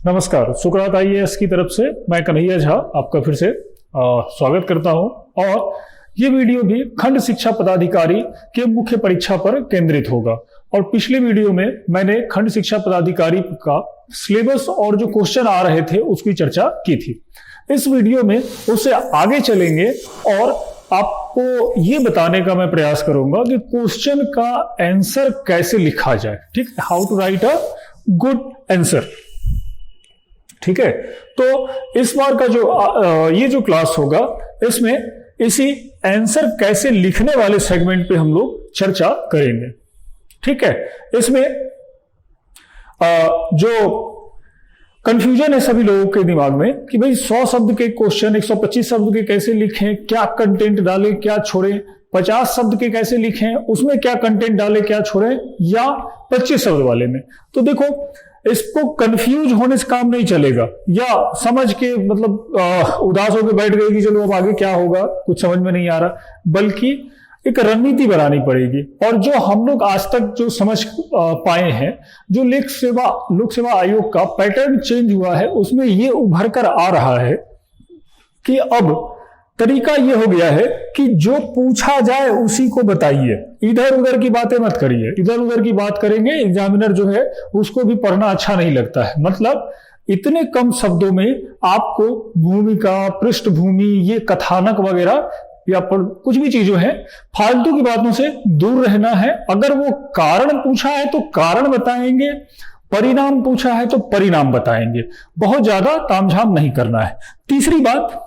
नमस्कार, सुकरात आईएएस की तरफ से मैं कन्हैया झा आपका फिर से स्वागत करता हूं। और ये वीडियो भी खंड शिक्षा पदाधिकारी के मुख्य परीक्षा पर केंद्रित होगा। और पिछले वीडियो में मैंने खंड शिक्षा पदाधिकारी का सिलेबस और जो क्वेश्चन आ रहे थे उसकी चर्चा की थी। इस वीडियो में उससे आगे चलेंगे और आपको ये बताने का मैं प्रयास करूंगा कि क्वेश्चन का आंसर कैसे लिखा जाए। ठीक, how to right a good answer. ठीक है, तो इस बार का जो ये जो क्लास होगा इसमें इसी आंसर कैसे लिखने वाले सेगमेंट पे हम लोग चर्चा करेंगे। ठीक है, इसमें जो कंफ्यूजन है सभी लोगों के दिमाग में कि भाई 100 शब्द के क्वेश्चन 125 शब्द के कैसे लिखें, क्या कंटेंट डालें क्या छोड़ें, 50 शब्द के कैसे लिखें, उसमें क्या कंटेंट डालें क्या छोड़ें, या 25 शब्द वाले में। तो देखो, इसको कंफ्यूज होने से काम नहीं चलेगा, या समझ के मतलब उदास होकर बैठ गए कि चलो अब आगे क्या होगा कुछ समझ में नहीं आ रहा, बल्कि एक रणनीति बनानी पड़ेगी। और जो हम लोग आज तक जो समझ पाए हैं, जो लोक सेवा आयोग का पैटर्न चेंज हुआ है उसमें ये उभर कर आ रहा है कि अब तरीका ये हो गया है कि जो पूछा जाए उसी को बताइए, इधर उधर की बातें मत करिए। इधर उधर की बात करेंगे एग्जामिनर जो है उसको भी पढ़ना अच्छा नहीं लगता है। मतलब इतने कम शब्दों में आपको भूमिका, पृष्ठभूमि, ये कथानक वगैरह या कुछ भी चीजों है फालतू की बातों से दूर रहना है। अगर वो कारण पूछा है तो कारण बताएंगे, परिणाम पूछा है तो परिणाम बताएंगे, बहुत ज्यादा तामझाम नहीं करना है। तीसरी बात,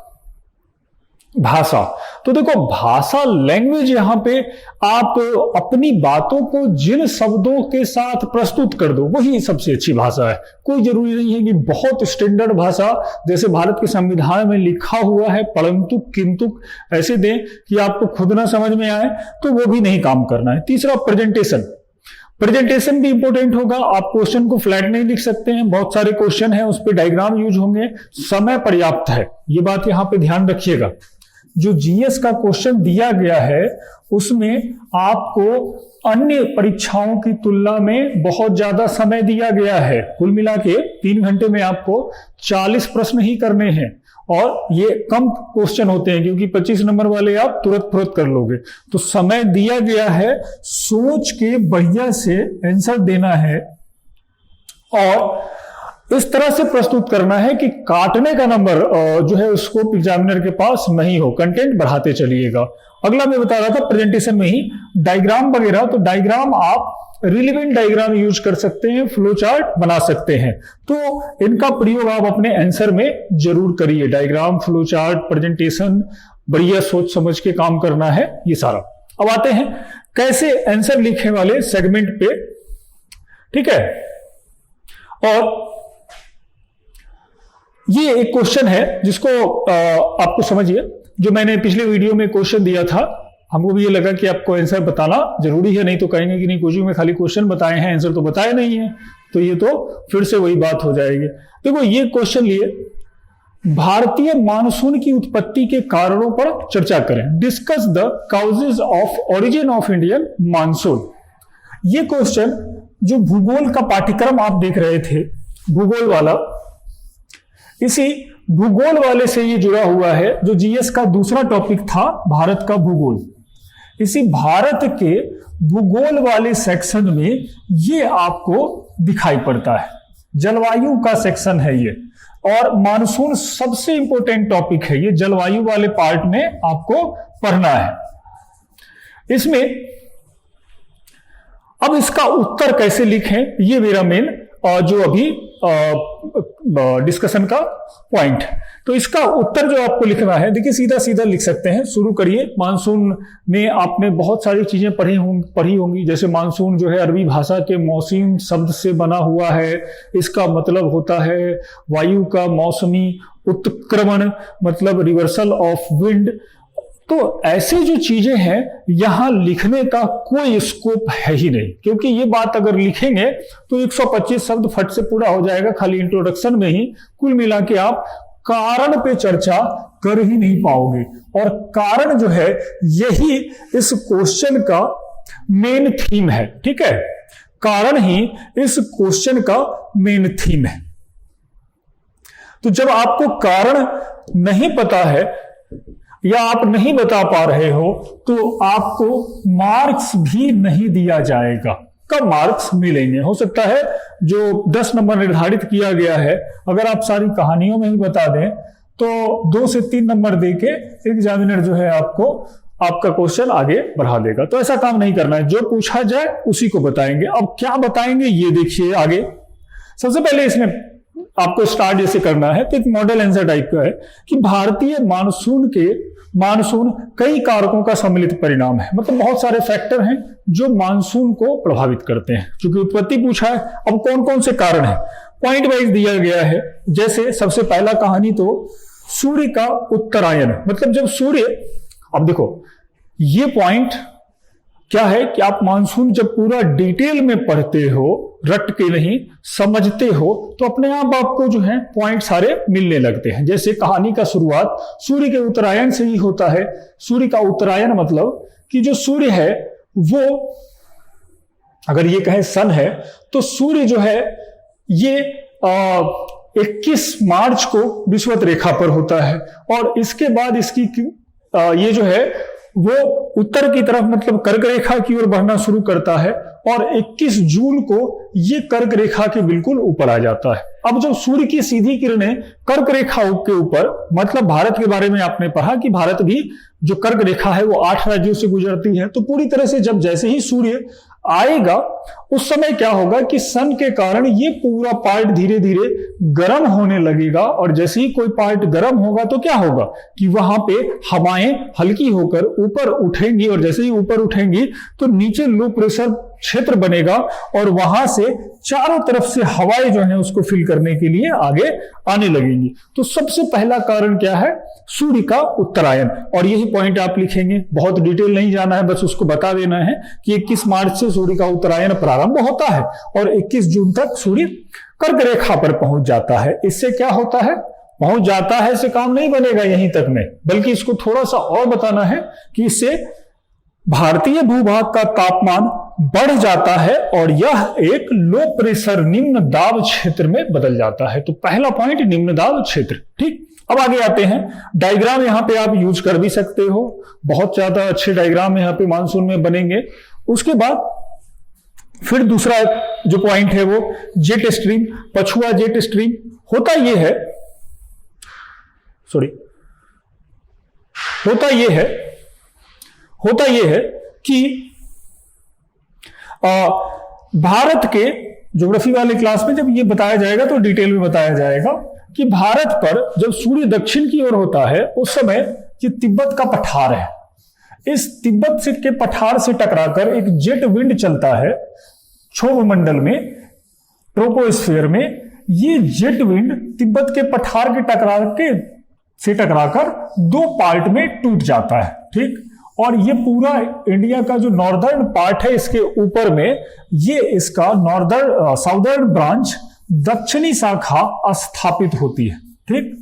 भाषा। तो देखो, भाषा लैंग्वेज, यहां पे आप अपनी बातों को जिन शब्दों के साथ प्रस्तुत कर दो वही सबसे अच्छी भाषा है। कोई जरूरी नहीं है कि बहुत स्टैंडर्ड भाषा जैसे भारत के संविधान में लिखा हुआ है परंतु किंतु ऐसे दें कि आपको खुद ना समझ में आए, तो वो भी नहीं काम करना है। तीसरा, प्रेजेंटेशन भी इंपॉर्टेंट होगा। आप क्वेश्चन को फ्लैट नहीं लिख सकते हैं, बहुत सारे क्वेश्चन हैं उस पर डायग्राम यूज होंगे। समय पर्याप्त है, ये बात यहां पे ध्यान रखिएगा। जो जीएस का क्वेश्चन दिया गया है उसमें आपको अन्य परीक्षाओं की तुलना में बहुत ज्यादा समय दिया गया है। कुल मिला के 3 घंटे में आपको 40 प्रश्न ही करने हैं, और ये कम क्वेश्चन होते हैं क्योंकि 25 नंबर वाले आप तुरंत कर लोगे। तो समय दिया गया है, सोच के बढ़िया से आंसर देना है और इस तरह से प्रस्तुत करना है कि काटने का नंबर जो है उसको एग्जामिनर के पास नहीं हो, कंटेंट बढ़ाते चलिएगा। अगला मैं बता रहा था प्रेजेंटेशन में ही डायग्राम वगैरह, तो डायग्राम आप रिलेवेंट डायग्राम यूज कर सकते हैं, फ्लो चार्ट बना सकते हैं। तो इनका प्रयोग आप अपने आंसर में जरूर करिए। डायग्राम, फ्लो चार्ट, प्रेजेंटेशन, बढ़िया सोच समझ के काम करना है ये सारा। अब आते हैं कैसे आंसर लिखने वाले सेगमेंट पे। ठीक है, और ये एक क्वेश्चन है जिसको आपको समझिए। जो मैंने पिछले वीडियो में क्वेश्चन दिया था, हमको भी ये लगा कि आपको आंसर बताना जरूरी है, नहीं तो कहेंगे कि नहीं कोचिंग में खाली क्वेश्चन बताए हैं आंसर तो बताए नहीं है, तो ये तो फिर से वही बात हो जाएगी। देखो, ये क्वेश्चन लिए, भारतीय मानसून की उत्पत्ति के कारणों पर चर्चा करें। Discuss the causes of origin of Indian monsoon. ये क्वेश्चन जो भूगोल का पाठ्यक्रम आप देख रहे थे, भूगोल वाला, इसी भूगोल वाले से ये जुड़ा हुआ है। जो जीएस का दूसरा टॉपिक था भारत का भूगोल, इसी भारत के भूगोल वाले सेक्शन में ये आपको दिखाई पड़ता है। जलवायु का सेक्शन है ये, और मानसून सबसे इंपॉर्टेंट टॉपिक है ये। जलवायु वाले पार्ट में आपको पढ़ना है। इसमें अब इसका उत्तर कैसे लिखें, ये मेरा मेन जो अभी डिस्कशन का पॉइंट। तो इसका उत्तर जो आपको लिखना है, देखिए सीधा सीधा लिख सकते हैं। शुरू करिए। मानसून में आपने बहुत सारी चीजें पढ़ी होंगी, जैसे मानसून जो है अरबी भाषा के मौसम शब्द से बना हुआ है। इसका मतलब होता है वायु का मौसमी उत्क्रमण, मतलब रिवर्सल ऑफ विंड। तो ऐसे जो चीजें हैं यहां लिखने का कोई स्कोप है ही नहीं, क्योंकि ये बात अगर लिखेंगे तो 125 शब्द फट से पूरा हो जाएगा खाली इंट्रोडक्शन में ही। कुल मिला के आप कारण पे चर्चा कर ही नहीं पाओगे, और कारण जो है यही इस क्वेश्चन का मेन थीम है। ठीक है, कारण ही इस क्वेश्चन का मेन थीम है। तो जब आपको कारण नहीं पता है या आप नहीं बता पा रहे हो तो आपको मार्क्स भी नहीं दिया जाएगा। कब मार्क्स मिलेंगे? हो सकता है जो 10 नंबर निर्धारित किया गया है, अगर आप सारी कहानियों में ही बता दें तो 2 से 3 नंबर देके एग्जामिनर जो है आपको आपका क्वेश्चन आगे बढ़ा देगा। तो ऐसा काम नहीं करना है, जो पूछा जाए उसी को बताएंगे। अब क्या बताएंगे ये देखिए आगे। सबसे पहले इसमें आपको स्टार्ट जैसे करना है तो एक मॉडल आंसर टाइप का है कि भारतीय मानसून कई कारकों का सम्मिलित परिणाम है। मतलब बहुत सारे फैक्टर हैं जो मानसून को प्रभावित करते हैं। क्योंकि उत्पत्ति पूछा है, अब कौन कौन से कारण हैं पॉइंट वाइज दिया गया है। जैसे सबसे पहला कहानी तो सूर्य का उत्तरायण, मतलब जब सूर्य, अब देखो ये पॉइंट क्या है कि आप मानसून जब पूरा डिटेल में पढ़ते हो, रट के नहीं समझते हो, तो अपने आप आपको जो है पॉइंट सारे मिलने लगते हैं। जैसे कहानी का शुरुआत सूर्य के उत्तरायण से ही होता है। सूर्य का उत्तरायण मतलब कि जो सूर्य है वो, अगर ये कहें सन है, तो सूर्य जो है ये 21 मार्च को विषुवत रेखा पर होता है और इसके बाद इसकी ये जो है वो उत्तर की तरफ मतलब कर्क रेखा की ओर बढ़ना शुरू करता है और 21 जून को ये कर्क रेखा के बिल्कुल ऊपर आ जाता है। अब जब सूर्य की सीधी किरणें कर्क रेखा के ऊपर, मतलब भारत के बारे में आपने पढ़ा कि भारत भी जो कर्क रेखा है वो 8 राज्यों से गुजरती है, तो पूरी तरह से जब जैसे ही सूर्य आएगा उस समय क्या होगा कि सन के कारण ये पूरा पार्ट धीरे धीरे गर्म होने लगेगा और जैसे ही कोई पार्ट गर्म होगा तो क्या होगा कि वहां पे हवाएं हल्की होकर ऊपर उठेंगी और जैसे ही ऊपर उठेंगी तो नीचे लो प्रेशर क्षेत्र बनेगा और वहां से चारों तरफ से हवाएं जो है उसको फिल करने के लिए आगे आने लगेंगी। तो सबसे पहला कारण क्या है? सूर्य का उत्तरायण। और यही पॉइंट आप लिखेंगे, बहुत डिटेल नहीं जाना है, बस उसको बता देना है कि 21 मार्च से सूर्य का उत्तरायण प्रारंभ होता है और 21 जून तक सूर्य कर्क रेखा पर पहुंच जाता है। इससे क्या होता है? पहुंच जाता है से काम नहीं बनेगा यहीं तक में, बल्कि इसको थोड़ा सा और बताना है कि इससे भारतीय भूभाग का तापमान बढ़ जाता है और यह एक लो प्रेशर निम्न दाब क्षेत्र में बदल जाता है। तो पहला पॉइंट निम्न दाब क्षेत्र। ठीक, अब आगे आते हैं। डायग्राम यहां पे आप यूज कर भी सकते हो, बहुत ज्यादा अच्छे डायग्राम यहां पे मानसून में बनेंगे। उसके बाद फिर दूसरा जो पॉइंट है वो जेट स्ट्रीम, पछुआ जेट स्ट्रीम। होता यह है कि भारत के ज्योग्राफी वाले क्लास में जब ये बताया जाएगा तो डिटेल में बताया जाएगा कि भारत पर जब सूर्य दक्षिण की ओर होता है उस समय ये तिब्बत का पठार है। इस तिब्बत से के पठार से टकराकर एक जेट विंड चलता है क्षोभ मंडल में, ट्रोपोस्फीयर में। ये जेट विंड तिब्बत के पठार के टकराकर 2 पार्ट में टूट जाता है। ठीक, और ये पूरा इंडिया का जो नॉर्दर्न पार्ट है इसके ऊपर में ये इसका साउदर्न ब्रांच दक्षिणी शाखा स्थापित होती है। ठीक,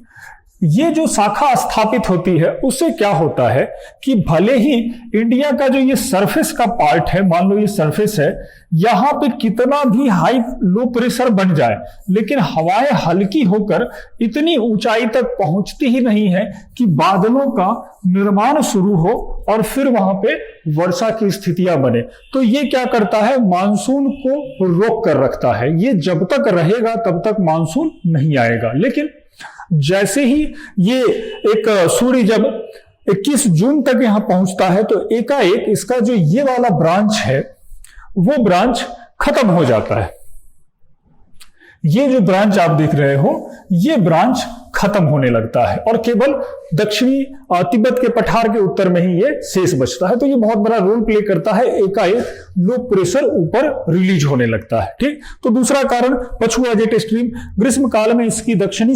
ये जो शाखा स्थापित होती है उससे क्या होता है कि भले ही इंडिया का जो ये सरफेस का पार्ट है, मान लो ये सरफेस है, यहां पे कितना भी हाई लो प्रेशर बन जाए लेकिन हवाएं हल्की होकर इतनी ऊंचाई तक पहुंचती ही नहीं है कि बादलों का निर्माण शुरू हो और फिर वहां पे वर्षा की स्थितियां बने। तो ये क्या करता है? मानसून को रोक कर रखता है। ये जब तक रहेगा तब तक मानसून नहीं आएगा। लेकिन जैसे ही ये एक सूर्य जब 21 जून तक यहां पहुंचता है तो एकाएक इसका जो ये वाला ब्रांच है वो ब्रांच खत्म हो जाता है। ये जो ब्रांच आप देख रहे हो ये ब्रांच खत्म होने लगता है और केवल दक्षिणी तिब्बत के पठार के उत्तर में ही ये शेष बचता है। तो ये बहुत बड़ा रोल प्ले करता है, एकाएक लो प्रेशर ऊपर रिलीज होने लगता है। ठीक, तो दूसरा कारण पछुआ जेट स्ट्रीम। ग्रीष्म काल में इसकी दक्षिणी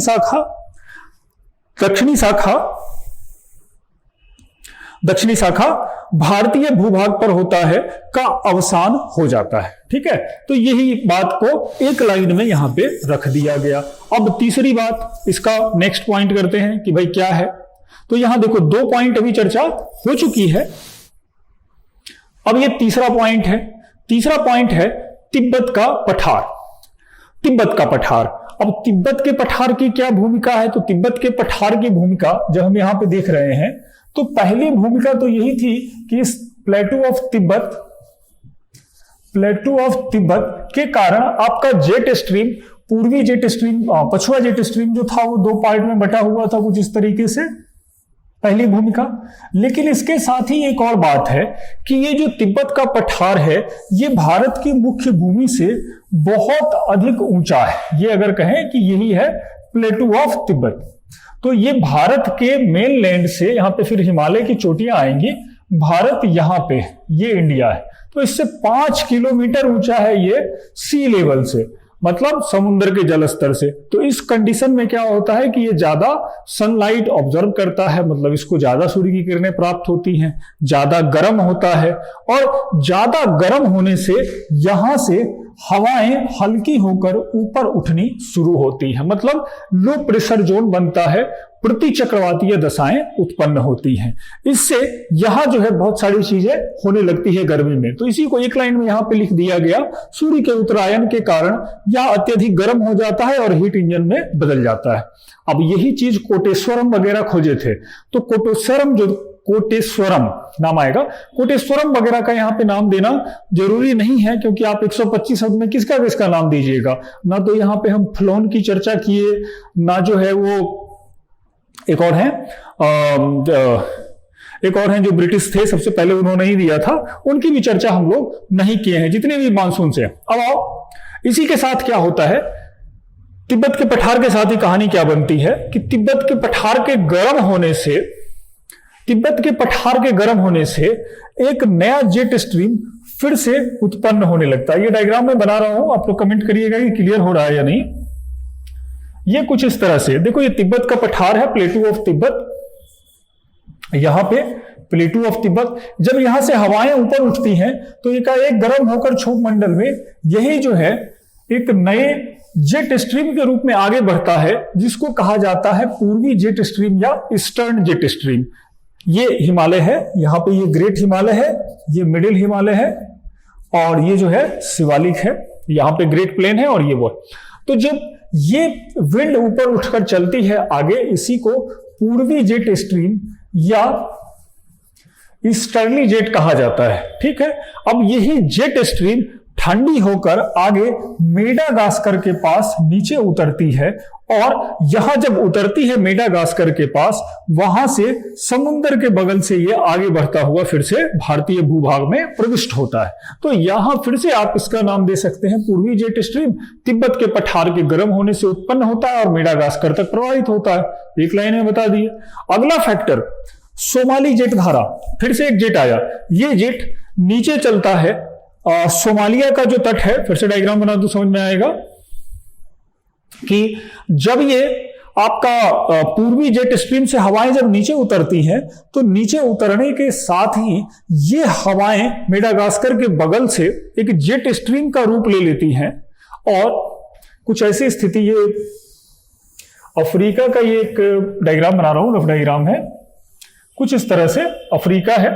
शाखा भारतीय भूभाग पर होता है का अवसान हो जाता है। ठीक है, तो यही बात को एक लाइन में यहां पे रख दिया गया। अब तीसरी बात, इसका नेक्स्ट पॉइंट करते हैं कि भाई क्या है। तो यहां देखो 2 पॉइंट अभी चर्चा हो चुकी है, अब ये तीसरा पॉइंट है। तीसरा पॉइंट है तिब्बत का पठार। अब तिब्बत के पठार की क्या भूमिका है? तो तिब्बत के पठार की भूमिका जब हम यहां पे देख रहे हैं तो पहली भूमिका तो यही थी कि इस प्लेटू ऑफ तिब्बत के कारण आपका जेट स्ट्रीम, पूर्वी जेट स्ट्रीम, पछुआ जेट स्ट्रीम जो था वो दो पार्ट में बटा हुआ था कुछ इस तरीके से, पहली भूमिका। लेकिन इसके साथ ही एक और बात है कि ये जो तिब्बत का पठार है ये भारत की मुख्य भूमि से बहुत अधिक ऊंचा है। ये अगर कहें कि यही है प्लेटू ऑफ तिब्बत, तो ये भारत के मेन लैंड से, यहां पे फिर हिमालय की चोटियां आएंगी, भारत यहां पे, ये इंडिया है, तो इससे 5 किलोमीटर ऊंचा है ये सी लेवल से, मतलब समुद्र के जल स्तर से। तो इस कंडीशन में क्या होता है कि ये ज्यादा सनलाइट ऑब्जर्व करता है, मतलब इसको ज्यादा सूर्य की किरणें प्राप्त होती हैं, ज्यादा गर्म होता है, और ज्यादा गर्म होने से यहां से हवाएं हल्की होकर ऊपर उठनी शुरू होती है, मतलब लो प्रेशर जोन बनता है, प्रति चक्रवातीय दशाएं उत्पन्न होती हैं। इससे यहां जो है बहुत सारी चीजें होने लगती है गर्मी में। तो इसी को एक लाइन में यहां पे लिख दिया गया, सूर्य के उत्तरायण के कारण यह अत्यधिक गर्म हो जाता है और हीट इंजन में बदल जाता है। अब यही चीज कोटेश्वरम वगैरह खोजे थे, तो कोटेश्वरम नाम आएगा। कोटेश्वरम वगैरह का यहाँ पे नाम देना जरूरी नहीं है, क्योंकि आप 125 शब्द में किसका किसका नाम दीजिएगा। ना तो यहाँ पे हम फ्लोन की चर्चा किए, ना जो है वो एक और हैं जो ब्रिटिश थे, सबसे पहले उन्होंने ही दिया था, उनकी भी चर्चा हम लोग नहीं किए हैं, जितने भी मानसून से। अब आओ, इसी के साथ क्या होता है, तिब्बत के पठार के साथ ही कहानी क्या बनती है कि तिब्बत के पठार के गर्म होने से एक नया जेट स्ट्रीम फिर से उत्पन्न होने लगता है। ये डायग्राम मैं बना रहा हूं, आप लोग कमेंट करिएगा कि क्लियर हो रहा है या नहीं। ये कुछ इस तरह से देखो, ये तिब्बत का पठार है, प्लेटू ऑफ तिब्बत, यहां पे प्लेटू ऑफ तिब्बत। जब यहां से हवाएं ऊपर उठती हैं तो एकाएक गर्म होकर क्षोभ मंडल में यही जो है एक नए जेट स्ट्रीम के रूप में आगे बढ़ता है, जिसको कहा जाता है पूर्वी जेट स्ट्रीम या ईस्टर्न जेट स्ट्रीम। ये हिमालय है, यहां पे ये ग्रेट हिमालय है, ये मिडिल हिमालय है, और ये जो है शिवालिक है, यहां पे ग्रेट प्लेन है, और ये वो। तो जब ये विंड ऊपर उठकर चलती है आगे, इसी को पूर्वी जेट स्ट्रीम या ईस्टर्ली जेट कहा जाता है। ठीक है, अब यही जेट स्ट्रीम ठंडी होकर आगे मेडागास्कर के पास नीचे उतरती है, और यहां जब उतरती है मेडागास्कर के पास, वहां से समुद्र के बगल से ये आगे बढ़ता हुआ फिर से भारतीय भूभाग में प्रविष्ट होता है। तो यहां फिर से आप इसका नाम दे सकते हैं पूर्वी जेट स्ट्रीम, तिब्बत के पठार के गर्म होने से उत्पन्न होता है और मेडागास्कर तक प्रवाहित होता है। एक लाइन में बता दिए। अगला फैक्टर सोमाली जेट धारा, फिर से एक जेट आया, ये जेट नीचे चलता है, सोमालिया का जो तट है, फिर से डायग्राम बना दो समझ में आएगा कि जब ये आपका पूर्वी जेट स्ट्रीम से हवाएं जब नीचे उतरती हैं, तो नीचे उतरने के साथ ही ये हवाएं मेडागास्कर के बगल से एक जेट स्ट्रीम का रूप ले लेती हैं, और कुछ ऐसी स्थिति, ये अफ्रीका का ये एक डायग्राम बना रहा हूं, रफ डायग्राम है, कुछ इस तरह से अफ्रीका है,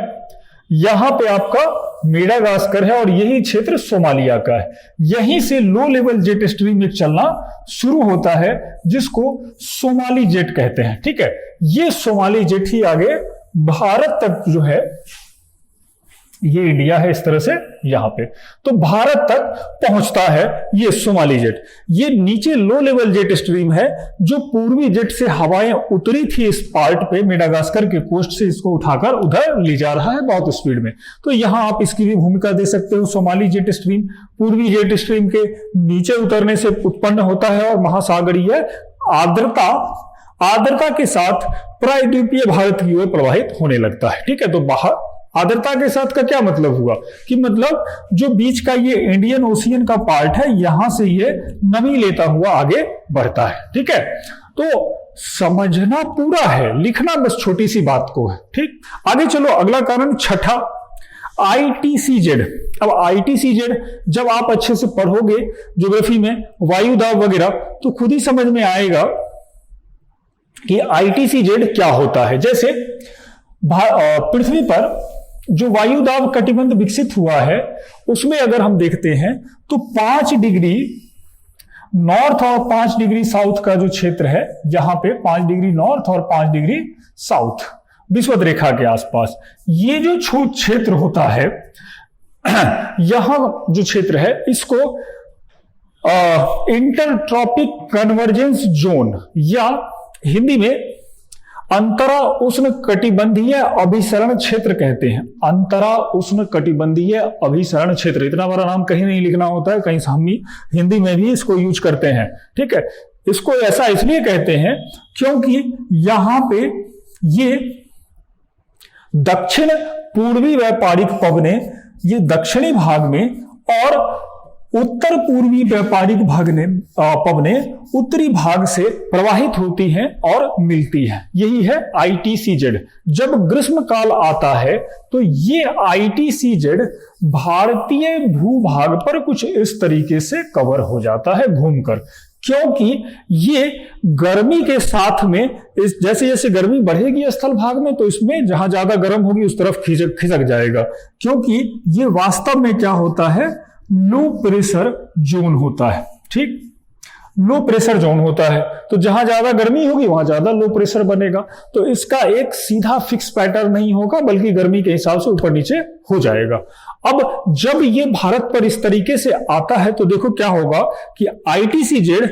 यहां पे आपका मेडागास्कर है, और यही क्षेत्र सोमालिया का है। यहीं से लो लेवल जेट स्ट्रीम एक चलना शुरू होता है, जिसको सोमाली जेट कहते हैं। ठीक है, ये सोमाली जेट ही आगे भारत तक जो है, ये इंडिया है इस तरह से यहां पे, तो भारत तक पहुंचता है ये सोमाली जेट। ये नीचे लो लेवल जेट स्ट्रीम है, जो पूर्वी जेट से हवाएं उतरी थी इस पार्ट पे मेडागास्कर के कोस्ट से, इसको उठाकर उधर ले जा रहा है बहुत स्पीड में। तो यहां आप इसकी भी भूमिका दे सकते हो। सोमाली जेट स्ट्रीम पूर्वी जेट स्ट्रीम के नीचे उतरने से उत्पन्न होता है, और महासागरीय आर्द्रता के साथ प्रायद्वीपीय भारत की ओर प्रवाहित होने लगता है। ठीक है, तो बाहर आर्द्रता के साथ का क्या मतलब हुआ कि मतलब जो बीच का ये इंडियन ओशियन का पार्ट है, यहां से ये नमी लेता हुआ आगे बढ़ता है। ठीक है, तो समझना पूरा है, लिखना बस छोटी सी बात को है। ठीक, आगे चलो, अगला कारण छठा, ITCZ। अब ITCZ जब आप अच्छे से पढ़ोगे ज्योग्राफी में, वायु दाब वगैरह, तो खुद ही समझ में आएगा कि ITCZ क्या होता है। जैसे पृथ्वी पर जो वायुदाब कटिबंध विकसित हुआ है, उसमें अगर हम देखते हैं तो 5 डिग्री नॉर्थ और 5 डिग्री साउथ का जो क्षेत्र है, यहां पे 5 डिग्री नॉर्थ और 5 डिग्री साउथ विषुवत रेखा के आसपास, ये जो क्षेत्र होता है, यहां जो क्षेत्र है इसको इंटरट्रॉपिक कन्वर्जेंस जोन या हिंदी में अंतरा उष्ण कटिबंधीय अभिसरण क्षेत्र कहते हैं। अंतरा उष्ण कटिबंधीय अभिसरण क्षेत्र, इतना बड़ा नाम कहीं नहीं लिखना होता है, कहीं हम हिंदी में भी इसको यूज करते हैं। ठीक है, इसको ऐसा इसलिए कहते हैं क्योंकि यहां पे ये दक्षिण पूर्वी व्यापारिक पवने ये दक्षिणी भाग में और उत्तर पूर्वी व्यापारिक पवने उत्तरी भाग से प्रवाहित होती हैं और मिलती हैं। यही है ITCZ। जब ग्रीष्म काल आता है तो ये ITCZ भारतीय भूभाग पर कुछ इस तरीके से कवर हो जाता है घूमकर, क्योंकि ये गर्मी के साथ में जैसे जैसे गर्मी बढ़ेगी स्थल भाग में तो इसमें जहां ज्यादा गर्म होगी उस तरफ खिसक जाएगा, क्योंकि ये वास्तव में क्या होता है, लो प्रेशर जोन होता है। ठीक, लो प्रेशर जोन होता है, तो जहां ज्यादा गर्मी होगी वहां ज्यादा लो प्रेशर बनेगा, तो इसका एक सीधा फिक्स पैटर्न नहीं होगा बल्कि गर्मी के हिसाब से ऊपर नीचे हो जाएगा। अब जब ये भारत पर इस तरीके से आता है तो देखो क्या होगा कि ITCZ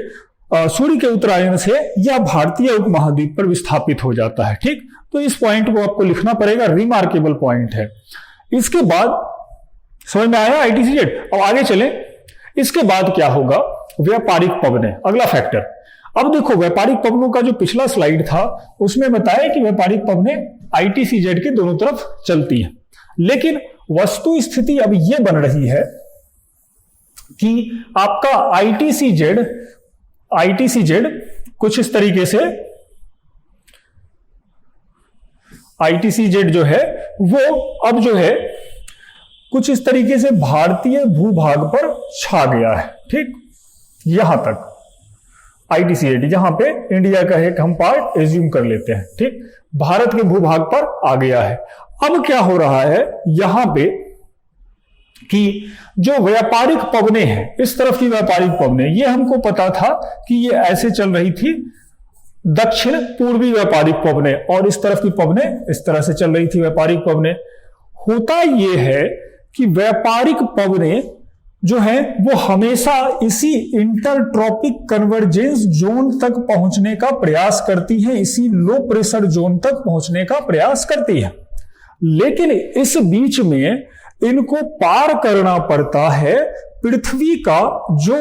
सूर्य के उत्तरायण से यह भारतीय उपमहाद्वीप पर विस्थापित हो जाता है। ठीक, तो इस पॉइंट को आपको लिखना पड़ेगा, रिमार्केबल पॉइंट है। इसके बाद समझ में आया ITCZ। अब आगे चले, इसके बाद क्या होगा, व्यापारिक पवने, अगला फैक्टर। अब देखो व्यापारिक पवनों का जो पिछला स्लाइड था उसमें बताया कि व्यापारिक पवने ITCZ के दोनों तरफ चलती हैं, लेकिन वस्तु स्थिति अब यह बन रही है कि आपका ITCZ कुछ इस तरीके से, ITCZ जो है वो अब जो है कुछ इस तरीके से भारतीय भूभाग पर छा गया है। ठीक, यहां तक ITCZ, जहां पे इंडिया का एक हम पार्ट एज्यूम कर लेते हैं। ठीक, भारत के भूभाग पर आ गया है। अब क्या हो रहा है यहां पे कि जो व्यापारिक पवने हैं, इस तरफ की व्यापारिक पवने, ये हमको पता था कि ये ऐसे चल रही थी दक्षिण पूर्वी व्यापारिक पवने, और इस तरफ की पवने इस तरह से चल रही थी व्यापारिक पवने। होता यह है कि व्यापारिक पवने जो है वो हमेशा इसी इंटरट्रॉपिक कन्वर्जेंस जोन तक पहुंचने का प्रयास करती है, इसी लो प्रेशर जोन तक पहुंचने का प्रयास करती है, लेकिन इस बीच में इनको पार करना पड़ता है पृथ्वी का जो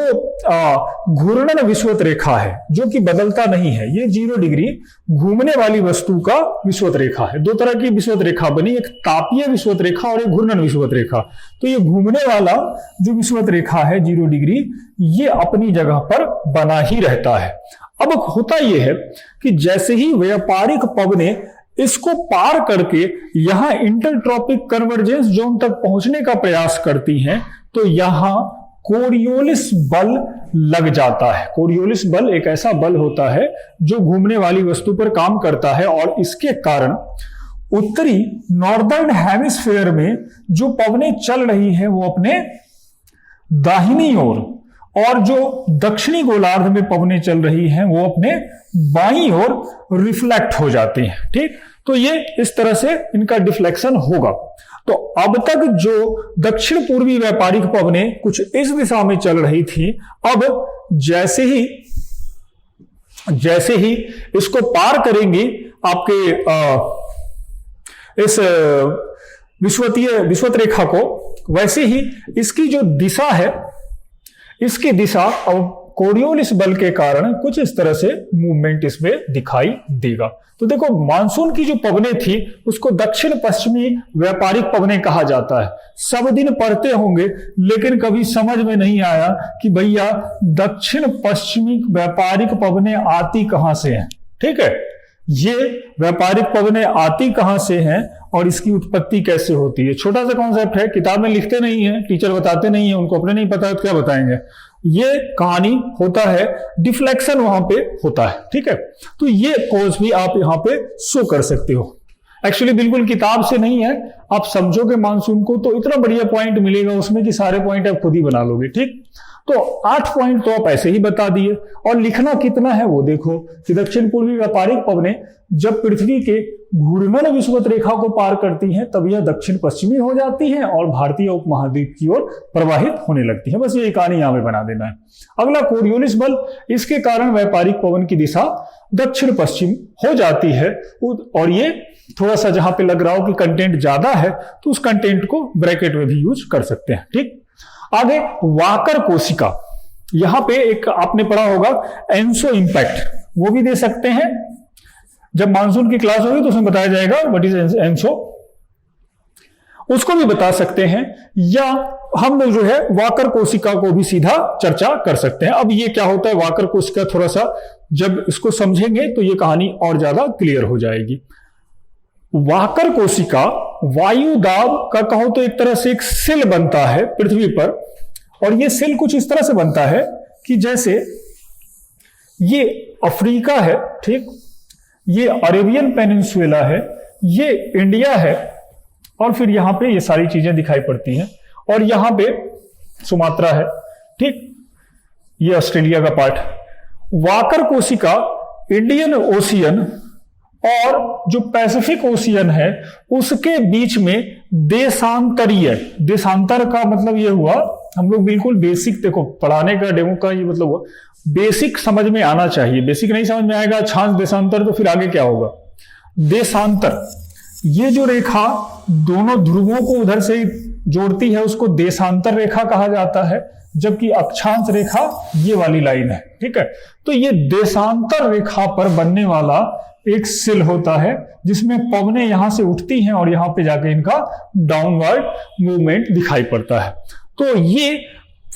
घूर्णन विषुवत रेखा है, जो कि बदलता नहीं है। ये 0 डिग्री घूमने वाली वस्तु का विषुवत रेखा है। दो तरह की विषुवत रेखा बनी, एक तापीय विषुवत रेखा और एक घूर्णन विषुवत रेखा। तो ये घूमने वाला जो विषुवत रेखा है 0 डिग्री, ये अपनी जगह पर बना ही रहता है। अब होता यह है कि जैसे ही व्यापारिक पवने इसको पार करके यहां इंटरट्रॉपिक कन्वर्जेंस जोन तक पहुंचने का प्रयास करती हैं, तो यहां कोरियोलिस बल लग जाता है। कोरियोलिस बल एक ऐसा बल होता है जो घूमने वाली वस्तु पर काम करता है, और इसके कारण उत्तरी नॉर्दर्न हेमिस्फीयर में जो पवनें चल रही हैं वो अपने दाहिनी ओर, और जो दक्षिणी गोलार्ध में पवनें चल रही हैं वो अपने बाईं ओर रिफ्लेक्ट हो जाती हैं। ठीक, तो ये इस तरह से इनका डिफ्लेक्शन होगा। तो अब तक जो दक्षिण पूर्वी व्यापारिक पवनें कुछ इस दिशा में चल रही थी, अब जैसे ही इसको पार करेंगी आपके इस विषुवत रेखा को, वैसे ही इसकी जो दिशा है, इसकी दिशा अब कोरियोलिस बल के कारण कुछ इस तरह से मूवमेंट इसमें दिखाई देगा। तो देखो मानसून की जो पवनें थी उसको दक्षिण पश्चिमी व्यापारिक पवनें कहा जाता है। सब दिन पढ़ते होंगे, लेकिन कभी समझ में नहीं आया कि भैया दक्षिण पश्चिमी व्यापारिक पवनें आती कहां से हैं। ठीक है, ये व्यापारिक पवनें आती कहां से हैं और इसकी उत्पत्ति कैसे होती है। छोटा सा कॉन्सेप्ट है, किताब में लिखते नहीं है, टीचर बताते नहीं है, उनको अपने नहीं पता है तो क्या बताएंगे। ये कहानी होता है, डिफ्लेक्शन वहां पे होता है। ठीक है, तो ये कॉज भी आप यहां पे शो कर सकते हो। एक्चुअली बिल्कुल किताब से नहीं है, आप समझोगे मानसून को तो इतना बढ़िया पॉइंट मिलेगा उसमें कि सारे पॉइंट आप खुद ही बना लोगे। ठीक, तो 8 पॉइंट तो आप ऐसे ही बता दिए, और लिखना कितना है वो देखो कि दक्षिण पूर्वी व्यापारिक पवनें जब पृथ्वी के घूर्णन विषुवत रेखा को पार करती हैं तब यह दक्षिण पश्चिमी हो जाती है और भारतीय उपमहाद्वीप की ओर प्रवाहित होने लगती है। बस ये कहानी यहां पे बना देना है। अगला कोरियोलिस बल, इसके कारण व्यापारिक पवन की दिशा दक्षिण पश्चिम हो जाती है, और ये थोड़ा सा जहां पे लग रहा हो कि कंटेंट ज्यादा है तो उस कंटेंट को ब्रैकेट में भी यूज कर सकते हैं। ठीक, आगे वाकर कोशिका, यहां पे एक आपने पढ़ा होगा एंसो इंपैक्ट, वो भी दे सकते हैं। जब मानसून की क्लास होगी तो उसमें बताया जाएगा व्हाट इज एंसो, उसको भी बता सकते हैं, या हम लोग जो है वाकर कोशिका को भी सीधा चर्चा कर सकते हैं। अब ये क्या होता है वाकर कोशिका, थोड़ा सा जब इसको समझेंगे तो ये कहानी और ज्यादा क्लियर हो जाएगी। वाकर कोशिका वायु दाब का कहो तो एक तरह से एक सिल बनता है पृथ्वी पर, और ये सिल कुछ इस तरह से बनता है कि जैसे ये अफ्रीका है, ठीक, ये अरेबियन पेनिनसुला है, ये इंडिया है, और फिर यहां पे ये सारी चीजें दिखाई पड़ती हैं, और यहां पे सुमात्रा है, ठीक, ये ऑस्ट्रेलिया का पार्ट। वाकर कोशिका इंडियन ओशियन और जो पैसिफिक ओशियन है उसके बीच में देशांतरीय, देशांतर का मतलब ये हुआ, हम लोग बिल्कुल बेसिक, देखो पढ़ाने का डेमो का ये मतलब हुआ बेसिक समझ में आना चाहिए। बेसिक नहीं समझ में आएगा, छांछ देशांतर, तो फिर आगे क्या होगा। देशांतर, ये जो रेखा दोनों ध्रुवों को उधर से जोड़ती है उसको देशांतर रेखा कहा जाता है, जबकि अक्षांश रेखा ये वाली लाइन है। ठीक है, तो ये देशांतर रेखा पर बनने वाला एक सिल होता है जिसमें पवनें यहां से उठती हैं और यहां पे जाके इनका डाउनवर्ड मूवमेंट दिखाई पड़ता है। तो ये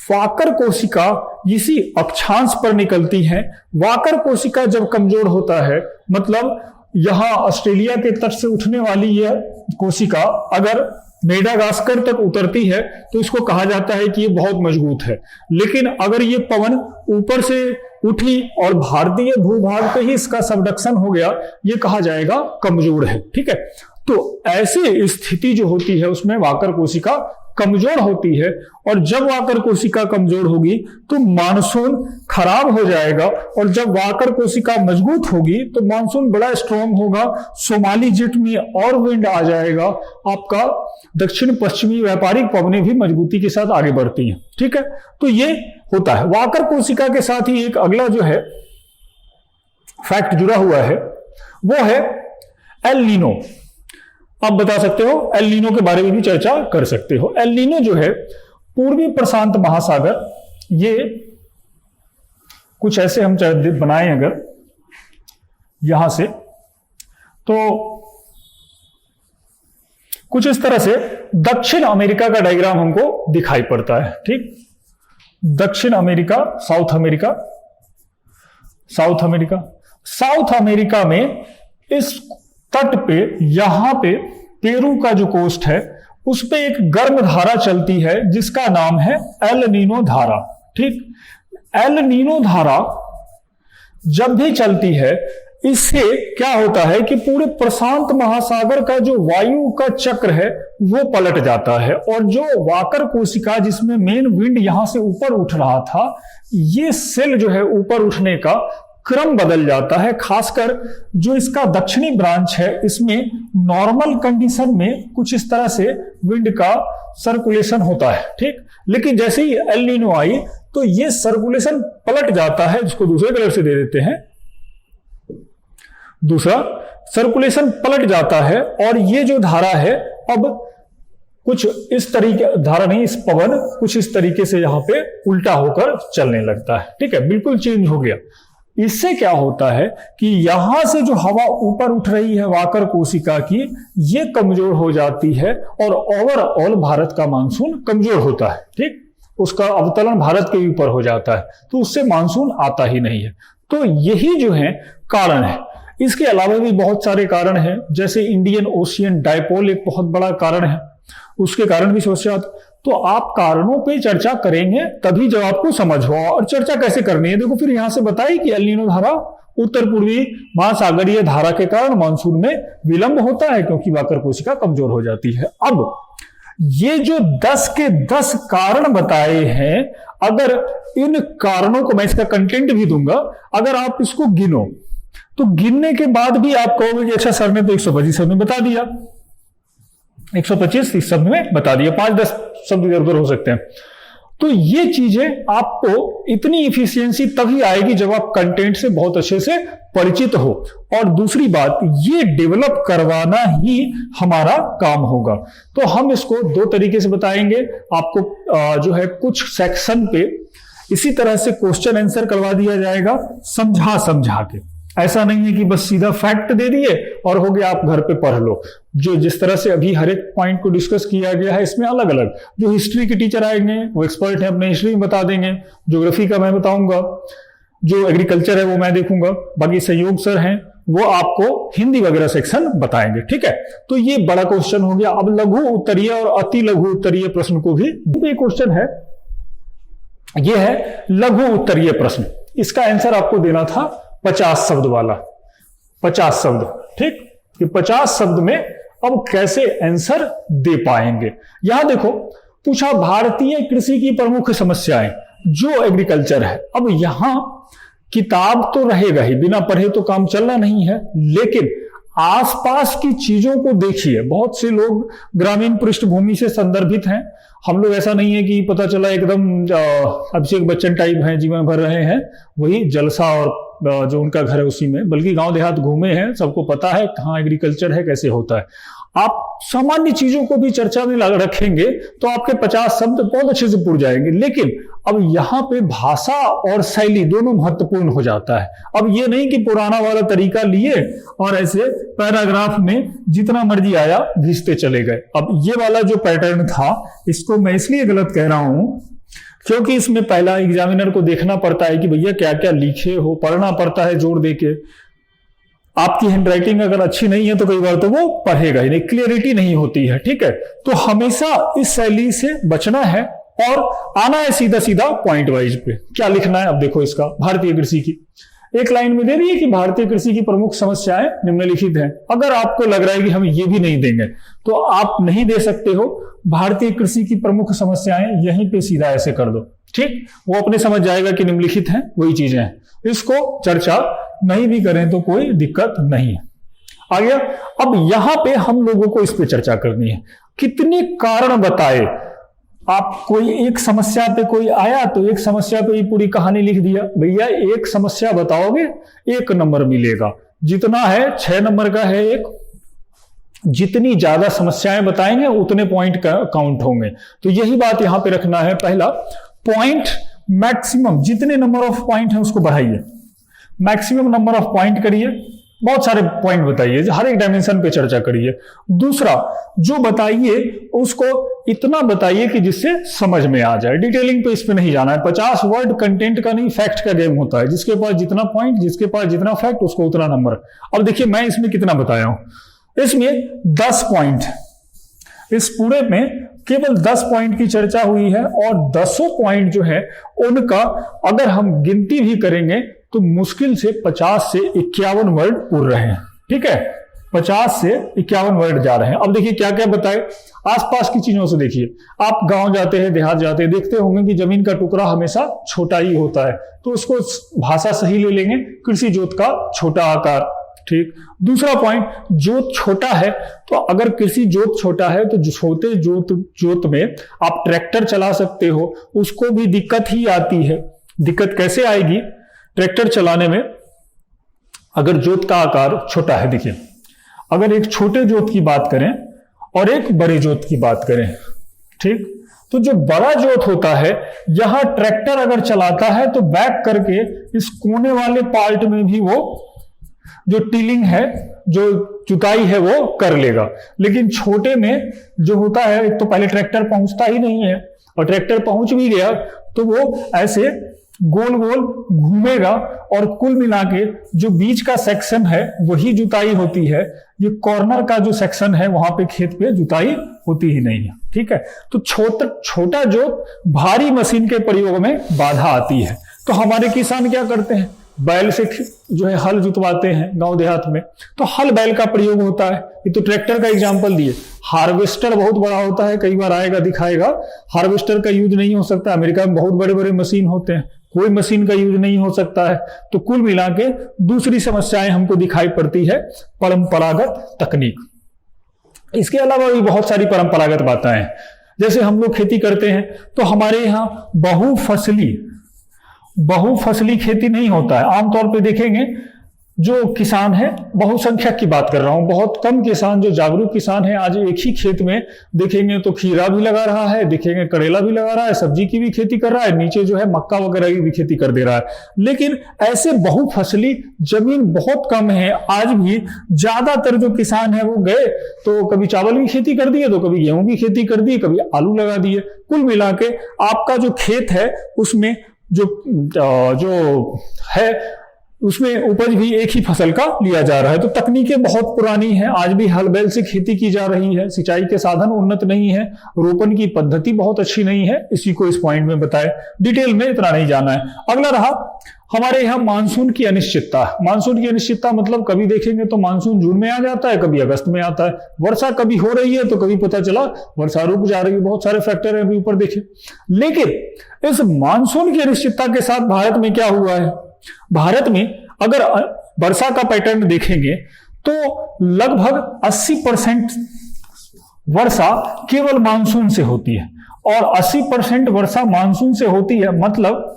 वाकर कोशिका इसी अक्षांश पर निकलती है। वाकर कोशिका जब कमजोर होता है, मतलब यहां ऑस्ट्रेलिया के तट से उठने वाली यह कोशिका अगर मेडागास्कर तक उतरती है तो इसको कहा जाता है कि ये बहुत मजबूत है, लेकिन अगर ये पवन ऊपर से उठी और भारतीय भूभाग पे ही इसका सबडक्शन हो गया, ये कहा जाएगा कमजोर है। ठीक है, तो ऐसी स्थिति जो होती है उसमें वाकर कोशिका कमजोर होती है, और जब वाकर कोशिका कमजोर होगी तो मानसून खराब हो जाएगा, और जब वाकर कोशिका मजबूत होगी तो मानसून बड़ा स्ट्रॉन्ग होगा, सोमाली जेट में और विंड आ जाएगा, आपका दक्षिण पश्चिमी व्यापारिक पवनें भी मजबूती के साथ आगे बढ़ती हैं। ठीक है, तो ये होता है। वाकर कोशिका के साथ ही एक अगला जो है फैक्ट जुड़ा हुआ है वो है एल नीनो। आप बता सकते हो, एल नीनो के बारे में भी चर्चा कर सकते हो। एल नीनो जो है पूर्वी प्रशांत महासागर, ये कुछ ऐसे हम बनाएं अगर यहां से, तो कुछ इस तरह से दक्षिण अमेरिका का डायग्राम हमको दिखाई पड़ता है। ठीक, दक्षिण America, south America, south America, south America में इस तट पे, यहां पे पेरू का जो कोस्ट है उस पे एक गर्म धारा चलती है जिसका नाम है एल नीनो धारा। ठीक, एल नीनो धारा जब भी चलती है इससे क्या होता है कि पूरे प्रशांत महासागर का जो वायु का चक्र है वो पलट जाता है, और जो वाकर कोशिका जिसमें मेन विंड यहां से ऊपर उठ रहा था, ये सेल जो है ऊपर उठने का क्रम बदल जाता है। खासकर जो इसका दक्षिणी ब्रांच है इसमें नॉर्मल कंडीशन में कुछ इस तरह से विंड का सर्कुलेशन होता है। ठीक, लेकिन जैसे ही एल नीनो आई तो ये सर्कुलेशन पलट जाता है, जिसको दूसरे कलर से दे देते हैं, दूसरा सर्कुलेशन पलट जाता है, और ये जो धारा है अब कुछ इस तरीके, धारा नहीं, इस पवन कुछ इस तरीके से यहां पे उल्टा होकर चलने लगता है। ठीक है, बिल्कुल चेंज हो गया। इससे क्या होता है कि यहां से जो हवा ऊपर उठ रही है वाकर कोशिका की, ये कमजोर हो जाती है और ओवरऑल भारत का मानसून कमजोर होता है। ठीक, उसका अवतरण भारत के ऊपर हो जाता है, तो उससे मानसून आता ही नहीं है। तो यही जो है कारण है। इसके अलावा भी बहुत सारे कारण हैं, जैसे इंडियन ओशियन डायपोल एक बहुत बड़ा कारण है, उसके कारण भी सोचा। तो आप कारणों पे चर्चा करेंगे तभी जब आपको समझ हो। और चर्चा कैसे करनी है, देखो फिर यहां से बताइए कि एल नीनो धारा उत्तर पूर्वी महासागरीय धारा के कारण मानसून में विलंब होता है क्योंकि वाकर कोशिका कमजोर हो जाती है। अब ये जो 10 के 10 कारण बताए हैं, अगर इन कारणों को, मैं इसका कंटेंट भी दूंगा, अगर आप इसको गिनो तो गिनने के बाद भी आप कहोगे कि अच्छा सर ने तो 125 शब्द में बता दिया, 125 30 शब्द में बता दिया, 5-10 शब्द इधर उधर हो सकते हैं। तो ये चीजें आपको इतनी इफिशियंसी तभी आएगी जब आप कंटेंट से बहुत अच्छे से परिचित हो। और दूसरी बात, ये डेवलप करवाना ही हमारा काम होगा। तो हम इसको 2 तरीके से बताएंगे आपको। जो है कुछ सेक्शन पे इसी तरह से क्वेश्चन आंसर करवा दिया जाएगा समझा के। ऐसा नहीं है कि बस सीधा फैक्ट दे दिए और हो गया, आप घर पे पढ़ लो। जो जिस तरह से अभी हर एक पॉइंट को डिस्कस किया गया है, इसमें अलग अलग जो हिस्ट्री के टीचर आएंगे वो एक्सपर्ट हैं, अपने हिस्ट्री में बता देंगे, ज्योग्राफी का मैं बताऊंगा, जो एग्रीकल्चर है वो मैं देखूंगा, बाकी सहयोग सर हैं वो आपको हिंदी वगैरह सेक्शन बताएंगे। ठीक है, तो ये बड़ा क्वेश्चन हो गया। अब लघु उत्तरीय और अति लघु उत्तरीय प्रश्न को भी एक क्वेश्चन है, ये है लघु उत्तरीय प्रश्न। इसका आंसर आपको देना था 50 शब्द वाला, 50 शब्द। ठीक, कि 50 शब्द में अब कैसे आंसर दे पाएंगे। यहां देखो पूछा भारतीय कृषि की प्रमुख समस्याएं, जो एग्रीकल्चर है। अब यहां किताब तो रहेगा ही, बिना पढ़े तो काम चलना नहीं है, लेकिन आसपास की चीजों को देखिए। बहुत से लोग ग्रामीण पृष्ठभूमि से संदर्भित हैं, हम लोग ऐसा नहीं है कि पता चला एकदम अभिषेक बच्चन टाइप हैं, जीवन भर रहे हैं वही जलसा और जो उनका घर है उसी में, बल्कि गांव देहात घूमे हैं, सबको पता है कहाँ एग्रीकल्चर है, कैसे होता है। आप सामान्य चीजों को भी चर्चा में रखेंगे तो आपके 50 शब्द बहुत अच्छे से पुर जाएंगे। लेकिन अब यहाँ पे भाषा और शैली दोनों महत्वपूर्ण हो जाता है। अब ये नहीं कि पुराना वाला तरीका लिए और ऐसे पैराग्राफ में जितना मर्जी आया घिसते चले गए। अब ये वाला जो पैटर्न था, इसको मैं इसलिए गलत कह रहा हूं क्योंकि इसमें पहला एग्जामिनर को देखना पड़ता है कि भैया क्या क्या लिखे हो, पढ़ना पड़ता है जोर देके। आपकी हैंडराइटिंग अगर अच्छी नहीं है तो कई बार तो वो पढ़ेगा ही नहीं, क्लियरिटी नहीं होती है। ठीक है, तो हमेशा इस शैली से बचना है और आना है सीधा सीधा पॉइंट वाइज पे। क्या लिखना है, अब देखो इसका भारतीय कृषि की एक लाइन में दे रही है कि भारतीय कृषि की प्रमुख समस्याएं निम्नलिखित हैं। अगर आपको लग रहा है कि हम ये भी नहीं देंगे तो आप नहीं दे सकते हो। भारतीय कृषि की प्रमुख समस्याएं यहीं पे सीधा ऐसे कर दो, ठीक, वो अपने समझ जाएगा कि निम्नलिखित हैं वही चीजें हैं। इसको चर्चा नहीं भी करें तो कोई दिक्कत नहीं है। आ गया। अब यहां पे हम लोगों को इस पे चर्चा करनी है, कितने कारण बताए। आप कोई एक समस्या पे कोई आया तो एक समस्या पे ही पूरी कहानी लिख दिया। भैया एक समस्या बताओगे 1 नंबर मिलेगा, जितना है 6 नंबर का है एक। जितनी ज्यादा समस्याएं बताएंगे उतने पॉइंट काउंट होंगे। तो यही बात यहां पे रखना है। पहला पॉइंट मैक्सिमम, जितने नंबर ऑफ पॉइंट है उसको बढ़ाइए, मैक्सिमम नंबर ऑफ पॉइंट करिए, बहुत सारे पॉइंट बताइए, हर एक डायमेंशन पे चर्चा करिए। दूसरा जो बताइए उसको इतना बताइए कि जिससे समझ में आ जाए। डिटेलिंग पे इस पे नहीं जाना है। 50 वर्ड कंटेंट का नहीं, फैक्ट का गेम होता है। जिसके पास जितना पॉइंट, जिसके पास जितना फैक्ट, उसको उतना नंबर। अब देखिए मैं इसमें कितना बताया हूं, इसमें 10 पॉइंट, इस पूरे में केवल 10 पॉइंट की चर्चा हुई है और 10 पॉइंट जो है उनका अगर हम गिनती भी करेंगे तो मुश्किल से 50 से 51 वर्ड पूर रहे हैं। ठीक है, 50 से 51 वर्ड जा रहे हैं। अब देखिए क्या क्या बताए। आसपास की चीजों से देखिए, आप गांव जाते हैं, देहात जाते हैं, देखते होंगे कि जमीन का टुकड़ा हमेशा छोटा ही होता है, तो उसको भाषा सही ले लेंगे, कृषि जोत का छोटा आकार। ठीक। दूसरा पॉइंट, जोत छोटा है तो अगर कृषि जोत छोटा है तो छोटे जोत में आप ट्रैक्टर चला सकते हो, उसको भी दिक्कत ही आती है। दिक्कत कैसे आएगी ट्रैक्टर चलाने में, अगर जोत का आकार छोटा है। देखिए अगर एक छोटे जोत की बात करें और एक बड़े जोत की बात करें, ठीक, तो जो बड़ा जोत होता है यहां ट्रैक्टर अगर चलाता है तो बैक करके इस कोने वाले पार्ट में भी वो जो टिलिंग है, जो जुताई है वो कर लेगा। लेकिन छोटे में जो होता है, एक तो पहले ट्रैक्टर पहुंचता ही नहीं है, और ट्रैक्टर पहुंच भी गया तो वो ऐसे गोल गोल घूमेगा और कुल मिला के जो बीच का सेक्शन है वही जुताई होती है। ये कॉर्नर का जो सेक्शन है वहां पे खेत पे जुताई होती ही नहीं है। ठीक है, तो छोटा जोत भारी मशीन के प्रयोग में बाधा आती है। तो हमारे किसान क्या करते हैं, बैल से जो है हल जुतवाते हैं गांव देहात में, तो हल बैल का प्रयोग होता है। ये तो ट्रैक्टर का एग्जांपल दिए। हार्वेस्टर बहुत बड़ा होता है, कई बार आएगा दिखाएगा। हार्वेस्टर का यूज नहीं हो सकता, अमेरिका में बहुत बड़े बड़े मशीन होते हैं, कोई मशीन का यूज नहीं हो सकता है। तो कुल मिला के दूसरी समस्याएं हमको दिखाई पड़ती है परंपरागत तकनीक। इसके अलावा भी बहुत सारी परंपरागत बातें हैं। जैसे हम लोग खेती करते हैं तो हमारे यहाँ बहुफसली खेती नहीं होता है। आमतौर पे देखेंगे जो किसान है, बहुसंख्यक की बात कर रहा हूं, बहुत कम किसान जो जागरूक किसान है आज एक ही खेत में देखेंगे तो खीरा भी लगा रहा है, देखेंगे करेला भी लगा रहा है, सब्जी की भी खेती कर रहा है, नीचे जो है मक्का वगैरह की भी खेती कर दे रहा है। लेकिन ऐसे बहुफसली जमीन बहुत कम है आज भी। ज्यादातर जो किसान है वो गए तो कभी चावल की खेती कर दिए, तो कभी गेहूं की खेती कर दी, कभी आलू लगा दिए। कुल मिला के आपका जो खेत है उसमें जो है उसमें उपज भी एक ही फसल का लिया जा रहा है। तो तकनीकें बहुत पुरानी हैं, आज भी हल बैल से खेती की जा रही है, सिंचाई के साधन उन्नत नहीं है, रोपण की पद्धति बहुत अच्छी नहीं है। इसी को इस पॉइंट में बताए, डिटेल में इतना नहीं जाना है। अगला रहा हमारे यहाँ मानसून की अनिश्चितता। मानसून की अनिश्चितता मतलब कभी देखेंगे तो मानसून जून में आ जाता है, कभी अगस्त में आता है। वर्षा कभी हो रही है तो कभी पता चला वर्षा रुक जा रही है। बहुत सारे फैक्टर है अभी ऊपर देखें। लेकिन इस मानसून की अनिश्चितता के साथ भारत में क्या हुआ है, भारत में अगर वर्षा का पैटर्न देखेंगे तो लगभग 80% वर्षा केवल मानसून से होती है। और 80% वर्षा मानसून से होती है मतलब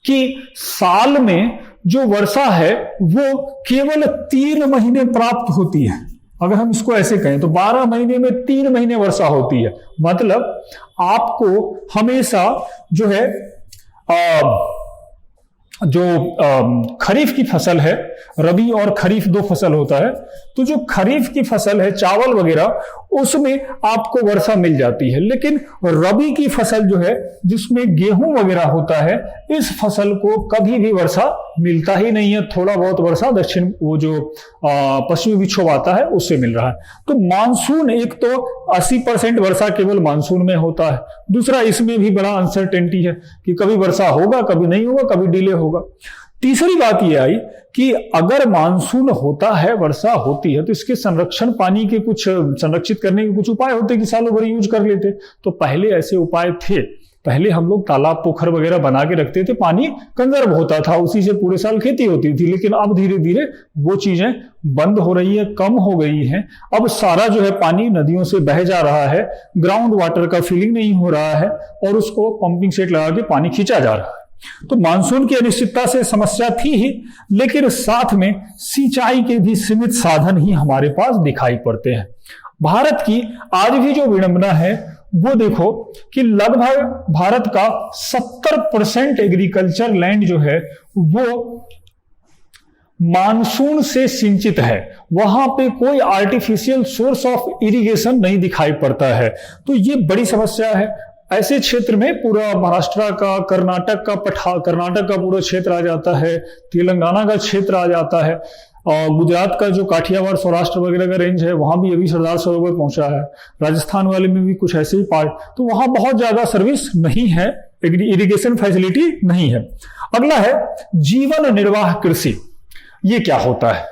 कि साल में जो वर्षा है वो केवल 3 महीने प्राप्त होती है। अगर हम इसको ऐसे कहें तो 12 महीने में 3 महीने वर्षा होती है। मतलब आपको हमेशा जो है खरीफ की फसल है, रबी और खरीफ 2 फसल होता है, तो जो खरीफ की फसल है चावल वगैरह उसमें आपको वर्षा मिल जाती है। लेकिन रबी की फसल जो है जिसमें गेहूं वगैरह होता है, इस फसल को कभी भी वर्षा मिलता ही नहीं है। थोड़ा बहुत वर्षा दक्षिण वो जो पश्चिमी विक्षोभ आता है उससे मिल रहा है। तो मानसून एक तो 80% वर्षा केवल मानसून में होता है। दूसरा इसमें भी बड़ा अनसर्टेनिटी है कि कभी वर्षा होगा, कभी नहीं होगा, कभी डिले होगा। तीसरी बात यह आई कि अगर मानसून होता है, वर्षा होती है, तो इसके संरक्षण पानी के कुछ संरक्षित करने के कुछ उपाय होते कि सालों भर यूज कर लेते। तो पहले ऐसे उपाय थे, पहले हम लोग तालाब पोखर वगैरह बना के रखते थे, पानी कंजर्व होता था, उसी से पूरे साल खेती होती थी। लेकिन अब धीरे धीरे वो चीजें बंद हो रही है, कम हो गई हैं। अब सारा जो है पानी नदियों से बह जा रहा है, ग्राउंड वाटर का फिलिंग नहीं हो रहा है और उसको पंपिंग सेट लगा के पानी खींचा जा रहा है। तो मानसून की अनिश्चितता से समस्या थी ही, लेकिन साथ में सिंचाई के भी सीमित साधन ही हमारे पास दिखाई पड़ते हैं। भारत की आज भी जो विडंबना है वो देखो कि लगभग भारत का 70% एग्रीकल्चर लैंड जो है वो मानसून से सिंचित है। वहां पे कोई आर्टिफिशियल सोर्स ऑफ इरिगेशन नहीं दिखाई पड़ता है। तो ये बड़ी समस्या है। ऐसे क्षेत्र में पूरा महाराष्ट्र का, कर्नाटक का पूरा क्षेत्र आ जाता है, तेलंगाना का क्षेत्र आ जाता है, और गुजरात का जो काठियावाड़ सौराष्ट्र वगैरह का रेंज है वहां भी अभी सरदार सरोवर पहुंचा है। राजस्थान वाले में भी कुछ ऐसे ही पार्ट, तो वहां बहुत ज्यादा सर्विस नहीं है, इरिगेशन फैसिलिटी नहीं है। अगला है जीवन निर्वाह कृषि। ये क्या होता है?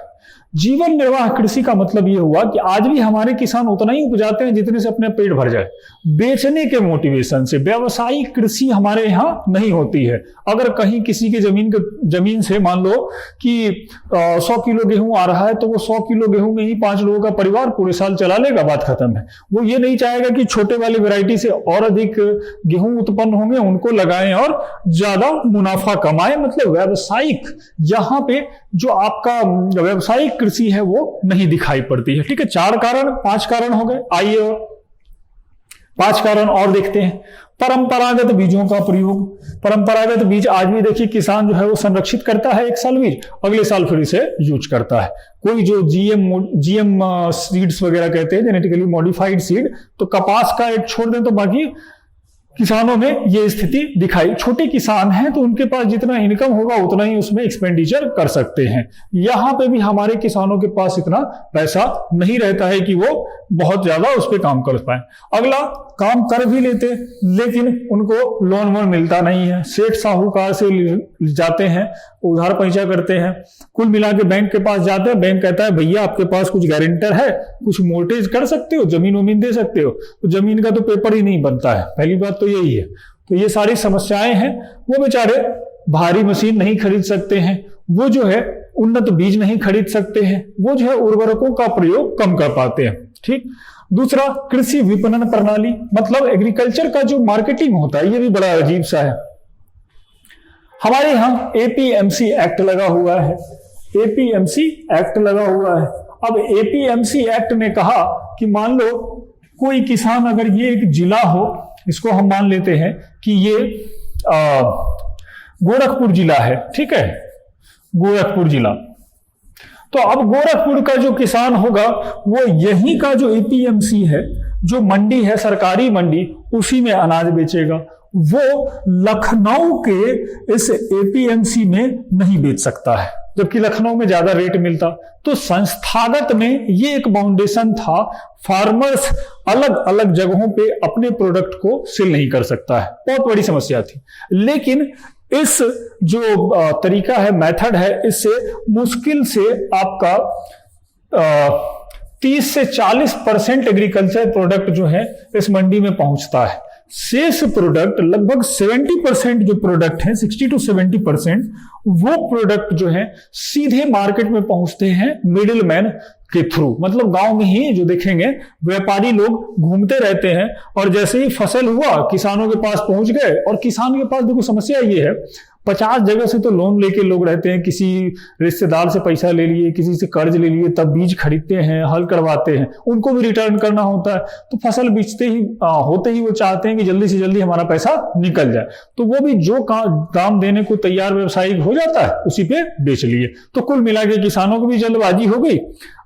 जीवन निर्वाह कृषि का मतलब यह हुआ कि आज भी हमारे किसान उतना ही उपजाते हैं जितने से अपने पेट भर जाए। बेचने के मोटिवेशन से व्यावसायिक कृषि हमारे यहाँ नहीं होती है। अगर कहीं किसी की जमीन से मान लो कि 100 किलो गेहूं आ रहा है तो वो 100 किलो गेहूं में ही 5 लोगों का परिवार पूरे साल चला लेगा, बात खत्म है। वो ये नहीं चाहेगा कि छोटे वाली वैरायटी से और अधिक गेहूं उत्पन्न होंगे, उनको लगाएं और ज्यादा मुनाफा कमाएं। मतलब व्यावसायिक, यहाँ पे जो आपका व्यावसायिक कृषि है वो नहीं दिखाई पड़ती है। ठीक है, 5 कारण हो गए। आइए 5 कारण और देखते हैं। परंपरागत बीजों का प्रयोग। परंपरागत बीज आज भी देखिए किसान जो है वो संरक्षित करता है, एक साल बीज, अगले साल फिर इसे यूज करता है। कोई जो जीएम सीड्स वगैरह कहते हैं, जेनेटिकली मॉडिफाइड सीड, तो कपास का एक छोड़ दें तो बाकी किसानों में ये स्थिति दिखाई। छोटे किसान हैं तो उनके पास जितना इनकम होगा उतना ही उसमें एक्सपेंडिचर कर सकते हैं। यहां पे भी हमारे किसानों के पास इतना पैसा नहीं रहता है कि वो बहुत ज्यादा उस पर काम कर पाए। अगला, काम कर भी लेते लेकिन उनको लोन वोन मिलता नहीं है, सेठ साहूकार से जाते हैं, उधार पैसा करते हैं, कुल मिला के बैंक के पास जाते हैं, बैंक कहता है भैया आपके पास कुछ गारंटर है, कुछ मोर्टेज कर सकते हो, जमीन वमीन दे सकते हो, तो जमीन का तो पेपर ही नहीं बनता है। पहली बात तो यही है। तो ये सारी समस्याएं हैं। वो बेचारे भारी मशीन नहीं खरीद सकते हैं, वो जो है उन्नत बीज नहीं खरीद सकते हैं, वो जो है उर्वरकों का प्रयोग कम कर पाते हैं। ठीक। दूसरा, कृषि विपणन प्रणाली, मतलब एग्रीकल्चर का जो मार्केटिंग होता है, ये भी बड़ा अजीब सा है। हमारे यहाँ एपीएमसी एक्ट लगा हुआ है, एपीएमसी एक्ट लगा हुआ है। अब एपीएमसी एक्ट ने कहा कि मान लो कोई किसान, अगर ये एक जिला हो, इसको हम मान लेते हैं कि ये गोरखपुर जिला है, ठीक है, गोरखपुर जिला। तो अब गोरखपुर का जो किसान होगा वो यहीं का जो एपीएमसी है, जो मंडी है, सरकारी मंडी, उसी में अनाज बेचेगा। वो लखनऊ के इस एपीएमसी में नहीं बेच सकता है, जबकि लखनऊ में ज्यादा रेट मिलता। तो संस्थागत में ये एक बाउंडेशन था, फार्मर्स अलग अलग जगहों पे अपने प्रोडक्ट को सेल नहीं कर सकता है, बहुत बड़ी समस्या थी। लेकिन इस जो तरीका है, मेथड है, इससे मुश्किल से आपका 30 से 40% एग्रीकल्चर प्रोडक्ट जो है इस मंडी में पहुंचता है। शेष प्रोडक्ट, लगभग 70% जो प्रोडक्ट हैं, 60 to 70%, वो प्रोडक्ट जो है सीधे मार्केट में पहुंचते हैं मिडिलमैन के थ्रू। मतलब गांव में ही जो देखेंगे व्यापारी लोग घूमते रहते हैं और जैसे ही फसल हुआ किसानों के पास पहुंच गए। और किसान के पास देखो समस्या ये है, 50 जगह से तो लोन लेके लोग रहते हैं, किसी रिश्तेदार से पैसा ले लिए, किसी से कर्ज ले लिए, तब बीज खरीदते हैं, हल करवाते हैं, उनको भी रिटर्न करना होता है। तो फसल बेचते ही होते ही वो चाहते हैं कि जल्दी से जल्दी हमारा पैसा निकल जाए, तो वो भी जो दाम देने को तैयार व्यवसायिक हो जाता है उसी पे बेच लिए। तो कुल मिला के किसानों को भी जल्दबाजी हो गई,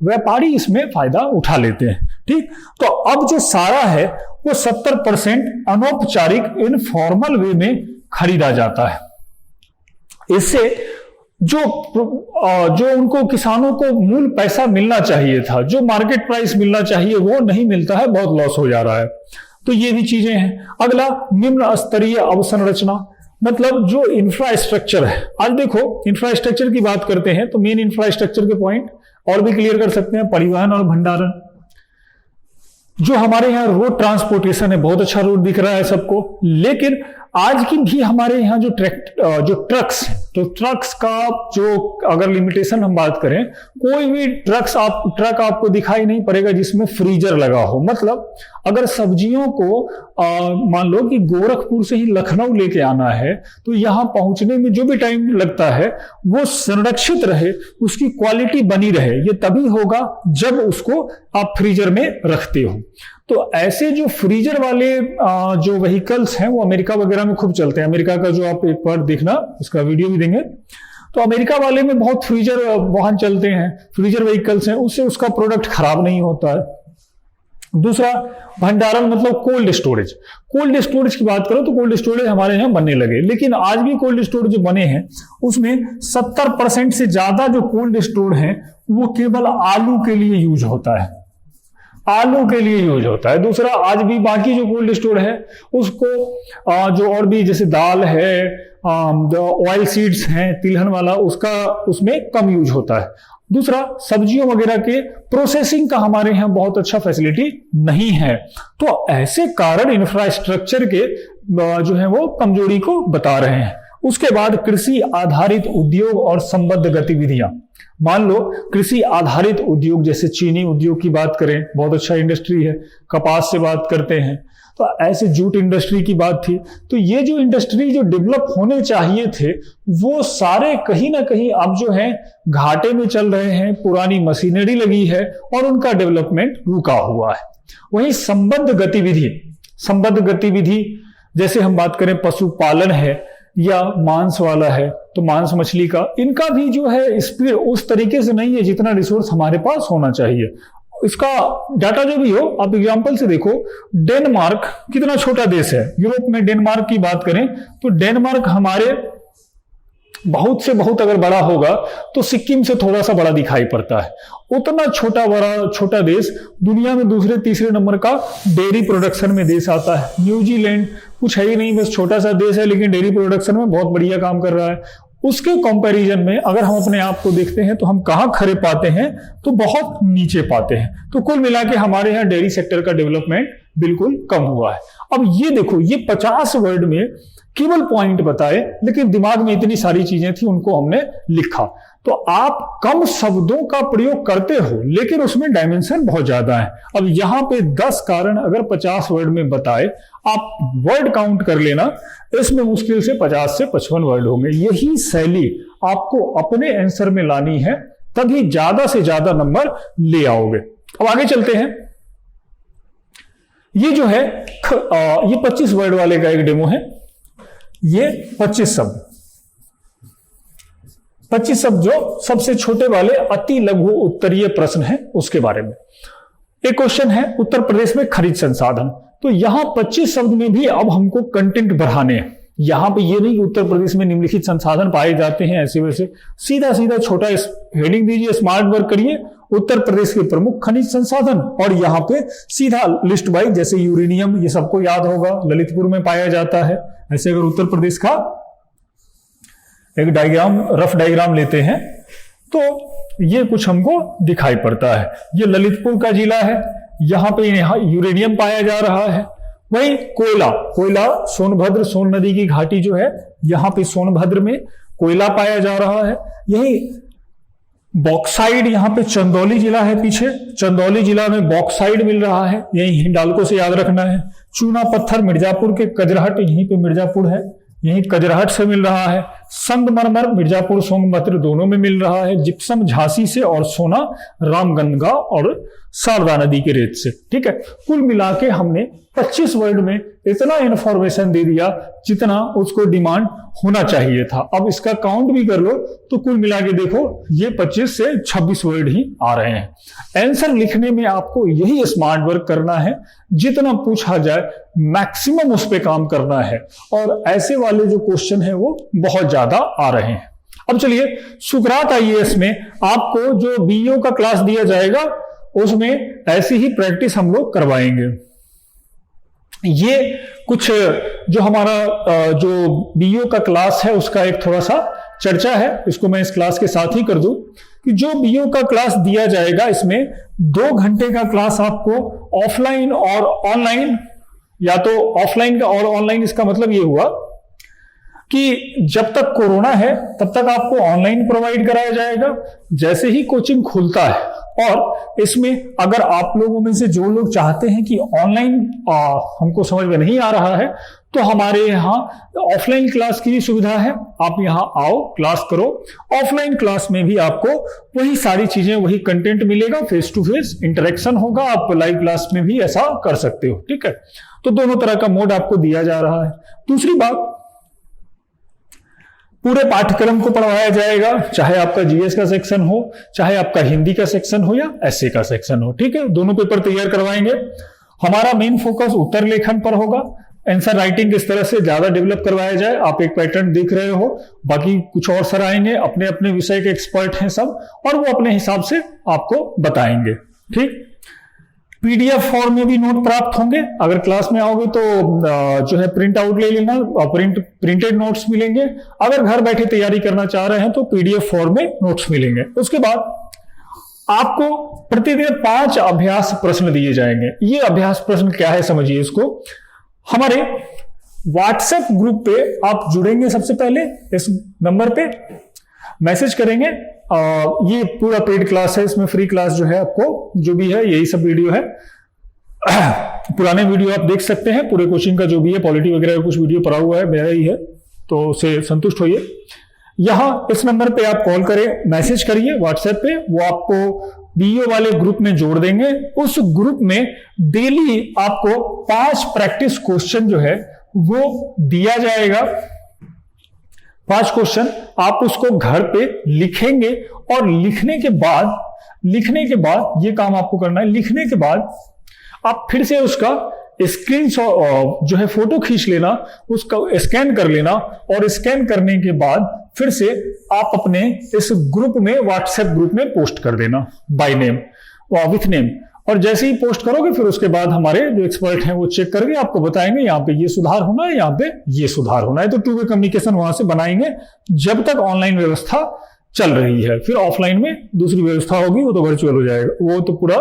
व्यापारी इसमें फायदा उठा लेते हैं। ठीक। तो अब जो सारा है वो 70% अनौपचारिक, इनफॉर्मल वे में खरीदा जाता है। इससे जो उनको किसानों को मूल पैसा मिलना चाहिए था, जो मार्केट प्राइस मिलना चाहिए, वो नहीं मिलता है, बहुत लॉस हो जा रहा है। तो ये भी चीजें हैं। अगला, निम्न स्तरीय अवसंरचना, मतलब जो इंफ्रास्ट्रक्चर है। आज देखो इंफ्रास्ट्रक्चर की बात करते हैं तो मेन इंफ्रास्ट्रक्चर के पॉइंट और भी क्लियर कर सकते हैं। परिवहन और भंडारण, जो हमारे यहाँ रोड ट्रांसपोर्टेशन है, बहुत अच्छा रोड दिख रहा है सबको, लेकिन आज की भी हमारे यहाँ जो ट्रक्स हैं, तो ट्रक्स का जो अगर लिमिटेशन हम बात करें, कोई भी ट्रक आपको दिखाई नहीं पड़ेगा जिसमें फ्रीजर लगा हो। मतलब अगर सब्जियों को मान लो कि गोरखपुर से ही लखनऊ लेके आना है, तो यहाँ पहुंचने में जो भी टाइम लगता है वो संरक्षित रहे, उसकी क्वालिटी बनी रहे। ये तभी होगा जब उसको आप फ्रीजर में रखते हो। तो ऐसे जो फ्रीजर वाले जो व्हीकल्स हैं वो अमेरिका वगैरह में खूब चलते हैं। अमेरिका का जो आप एक बार देखना, उसका वीडियो भी देंगे, तो अमेरिका वाले में बहुत फ्रीजर वाहन चलते हैं, फ्रीजर व्हीकल्स हैं, उससे उसका प्रोडक्ट खराब नहीं होता है। दूसरा, भंडारण, मतलब कोल्ड स्टोरेज। कोल्ड स्टोरेज की बात करो तो कोल्ड स्टोरेज हमारे यहाँ बनने लगे, लेकिन आज भी कोल्ड स्टोरेज जो बने हैं उसमें 70% से ज्यादा जो कोल्ड स्टोर है वो केवल आलू के लिए यूज होता है, आलू के लिए यूज होता है। दूसरा, आज भी बाकी जो कोल्ड स्टोर है उसको जो और भी जैसे दाल है, ऑयल सीड्स हैं, तिलहन वाला, उसका उसमें कम यूज होता है। दूसरा, सब्जियों वगैरह के प्रोसेसिंग का हमारे यहाँ बहुत अच्छा फैसिलिटी नहीं है। तो ऐसे कारण इंफ्रास्ट्रक्चर के जो है वो कमजोरी को बता रहे हैं। उसके बाद कृषि आधारित उद्योग और संबद्ध गतिविधियां। मान लो कृषि आधारित उद्योग, जैसे चीनी उद्योग की बात करें, बहुत अच्छा इंडस्ट्री है, कपास से बात करते हैं, तो ऐसे जूट इंडस्ट्री की बात थी। तो ये जो इंडस्ट्री जो डेवलप होने चाहिए थे वो सारे कहीं ना कहीं अब जो है घाटे में चल रहे हैं, पुरानी मशीनरी लगी है और उनका डेवलपमेंट रुका हुआ है। वहीं संबद्ध गतिविधि जैसे हम बात करें पशुपालन है या मांस वाला है, तो मांस मछली का, इनका भी जो है स्पीड उस तरीके से नहीं है जितना रिसोर्स हमारे पास होना चाहिए। इसका डाटा जो भी हो आप एग्जांपल से देखो, डेनमार्क कितना छोटा देश है। यूरोप में डेनमार्क की बात करें तो डेनमार्क हमारे बहुत से बहुत अगर बड़ा होगा तो सिक्किम से थोड़ा सा बड़ा दिखाई पड़ता है। उतना छोटा देश दुनिया में दूसरे तीसरे नंबर का डेयरी प्रोडक्शन में देश आता है। न्यूजीलैंड कुछ है ही नहीं, बस छोटा सा देश है लेकिन डेयरी प्रोडक्शन में बहुत बढ़िया काम कर रहा है। उसके कंपैरिजन में अगर हम अपने आप को देखते हैं तो हम कहां खड़े पाते हैं, तो बहुत नीचे पाते हैं। तो कुल मिला के हमारे यहाँ डेयरी सेक्टर का डेवलपमेंट बिल्कुल कम हुआ है। अब ये देखो, ये 50 वर्ड में केवल पॉइंट बताए, लेकिन दिमाग में इतनी सारी चीजें थी उनको हमने लिखा। तो आप कम शब्दों का प्रयोग करते हो लेकिन उसमें डायमेंशन बहुत ज्यादा है। अब यहां पे 10 कारण अगर 50 वर्ड में बताए, आप वर्ड काउंट कर लेना, इसमें मुश्किल से 50 से 55 वर्ड होंगे। यही शैली आपको अपने आंसर में लानी है, तभी ज्यादा से ज्यादा नंबर ले आओगे। अब आगे चलते हैं। ये जो है ये 25 वर्ड वाले का एक डेमो है। ये 25 शब्द जो सबसे छोटे वाले अति लघु उत्तरीय प्रश्न है उसके बारे में। एक क्वेश्चन है उत्तर प्रदेश में खनिज संसाधन। तो यहां 25 शब्द में भी अब हमको कंटेंट बढ़ाने हैं। यहां पे ये नहीं कि उत्तर प्रदेश में निम्नलिखित संसाधन पाए जाते हैं ऐसे वैसे, सीधा सीधा छोटा हेडिंग दीजिए, स्मार्ट वर्क करिए, उत्तर प्रदेश के प्रमुख खनिज संसाधन, और यहाँ पे सीधा लिस्ट वाइज, जैसे यूरेनियम, ये सबको याद होगा, ललितपुर में पाया जाता है। ऐसे अगर उत्तर प्रदेश का एक डायग्राम, रफ डायग्राम लेते हैं तो ये कुछ हमको दिखाई पड़ता है। ये ललितपुर का जिला है, यहाँ पे यूरेनियम पाया जा रहा है। वही कोयला सोनभद्र, सोन नदी की घाटी जो है, यहाँ पे सोनभद्र में कोयला पाया जा रहा है। यही बॉक्साइड, यहाँ पे चंदौली जिला है, पीछे चंदौली जिला में बॉक्साइड मिल रहा है, यही हिंडाल्को से याद रखना है। चूना पत्थर मिर्जापुर के कजरहट, यहीं पे मिर्जापुर है, यहीं कजरहट से मिल रहा है। संगमरमर मिर्जापुर सोनभद्र दोनों में मिल रहा है। जिप्सम झांसी से, और सोना रामगंगा और शारदा नदी के रेत से। ठीक है, कुल मिला के हमने 25 वर्ड में इतना इंफॉर्मेशन दे दिया जितना उसको डिमांड होना चाहिए था। अब इसका काउंट भी कर लो तो कुल मिला के देखो ये 25 से 26 वर्ड ही आ रहे हैं। आंसर लिखने में आपको यही स्मार्ट वर्क करना है, जितना पूछा जाए मैक्सिमम उस पर काम करना है, और ऐसे वाले जो क्वेश्चन है वो बहुत ज्यादा आ रहे हैं। अब चलिए सुकरात आईएएस में आपको जो बीईओ का क्लास दिया जाएगा उसमें ऐसी ही प्रैक्टिस हम लोग करवाएंगे। ये कुछ जो हमारा जो बीईओ का क्लास है उसका एक थोड़ा सा चर्चा है, इसको मैं इस क्लास के साथ ही कर दूं कि जो बीईओ का क्लास दिया जाएगा इसमें 2 घंटे का क्लास आपको ऑफलाइन और ऑनलाइन, या तो ऑफलाइन का और ऑनलाइन, इसका मतलब ये हुआ कि जब तक कोरोना है तब तक आपको ऑनलाइन प्रोवाइड कराया जाएगा। जैसे ही कोचिंग खुलता है, और इसमें अगर आप लोगों में से जो लोग चाहते हैं कि ऑनलाइन हमको समझ में नहीं आ रहा है, तो हमारे यहाँ ऑफलाइन क्लास की भी सुविधा है। आप यहाँ आओ, क्लास करो। ऑफलाइन क्लास में भी आपको वही सारी चीजें, वही कंटेंट मिलेगा, फेस टू फेस इंटरेक्शन होगा। आप लाइव क्लास में भी ऐसा कर सकते हो। ठीक है, तो दोनों तरह का मोड आपको दिया जा रहा है। दूसरी बात, पूरे पाठ्यक्रम को पढ़ाया जाएगा, चाहे आपका जीएस का सेक्शन हो, चाहे आपका हिंदी का सेक्शन हो या एसए का सेक्शन हो। ठीक है, दोनों पेपर तैयार करवाएंगे। हमारा मेन फोकस उत्तर लेखन पर होगा। आंसर राइटिंग किस तरह से ज्यादा डेवलप करवाया जाए, आप एक पैटर्न देख रहे हो। बाकी कुछ और सर आएंगे, अपने अपने विषय के एक्सपर्ट हैं सब, और वो अपने हिसाब से आपको बताएंगे। ठीक, पीडीएफ फॉर्म में भी नोट प्राप्त होंगे। अगर क्लास में आओगे तो जो है प्रिंट आउट ले लेना, प्रिंटेड नोट्स मिलेंगे। अगर घर बैठे तैयारी करना चाह रहे हैं तो पीडीएफ फॉर्म में नोट्स मिलेंगे। उसके बाद आपको प्रतिदिन 5 अभ्यास प्रश्न दिए जाएंगे। ये अभ्यास प्रश्न क्या है समझिए इसको। हमारे व्हाट्सएप ग्रुप पे आप जुड़ेंगे, सबसे पहले इस नंबर पे मैसेज करेंगे। ये पूरा पेड क्लास है, इसमें फ्री क्लास जो है आपको जो भी है यही सब वीडियो है। पुराने वीडियो आप देख सकते हैं, पूरे कोचिंग का जो भी है, पॉलिटी वगैरह कुछ वीडियो पड़ा हुआ है, मेरा ही है, तो उससे संतुष्ट होइए। यहां इस नंबर पे आप कॉल करें, मैसेज करिए व्हाट्सएप पे, वो आपको बीईओ वाले ग्रुप में जोड़ देंगे। उस ग्रुप में डेली आपको 5 प्रैक्टिस क्वेश्चन जो है वो दिया जाएगा। 5 क्वेश्चन आप उसको घर पे लिखेंगे, और लिखने के बाद लिखने के बाद ये काम आपको करना है। लिखने के बाद आप फिर से उसका स्क्रीनशॉट जो है फोटो खींच लेना, उसका स्कैन कर लेना, और स्कैन करने के बाद फिर से आप अपने इस ग्रुप में, व्हाट्सएप ग्रुप में पोस्ट कर देना बाय नेम विथ नेम। और जैसे ही पोस्ट करोगे फिर उसके बाद हमारे जो एक्सपर्ट हैं वो चेक करके आपको बताएंगे यहाँ पे ये सुधार होना है, यहाँ पे ये सुधार होना है। तो टू वे कम्युनिकेशन वहां से बनाएंगे जब तक ऑनलाइन व्यवस्था चल रही है। फिर ऑफलाइन में दूसरी व्यवस्था होगी, वो तो वर्चुअल हो जाएगा, वो तो पूरा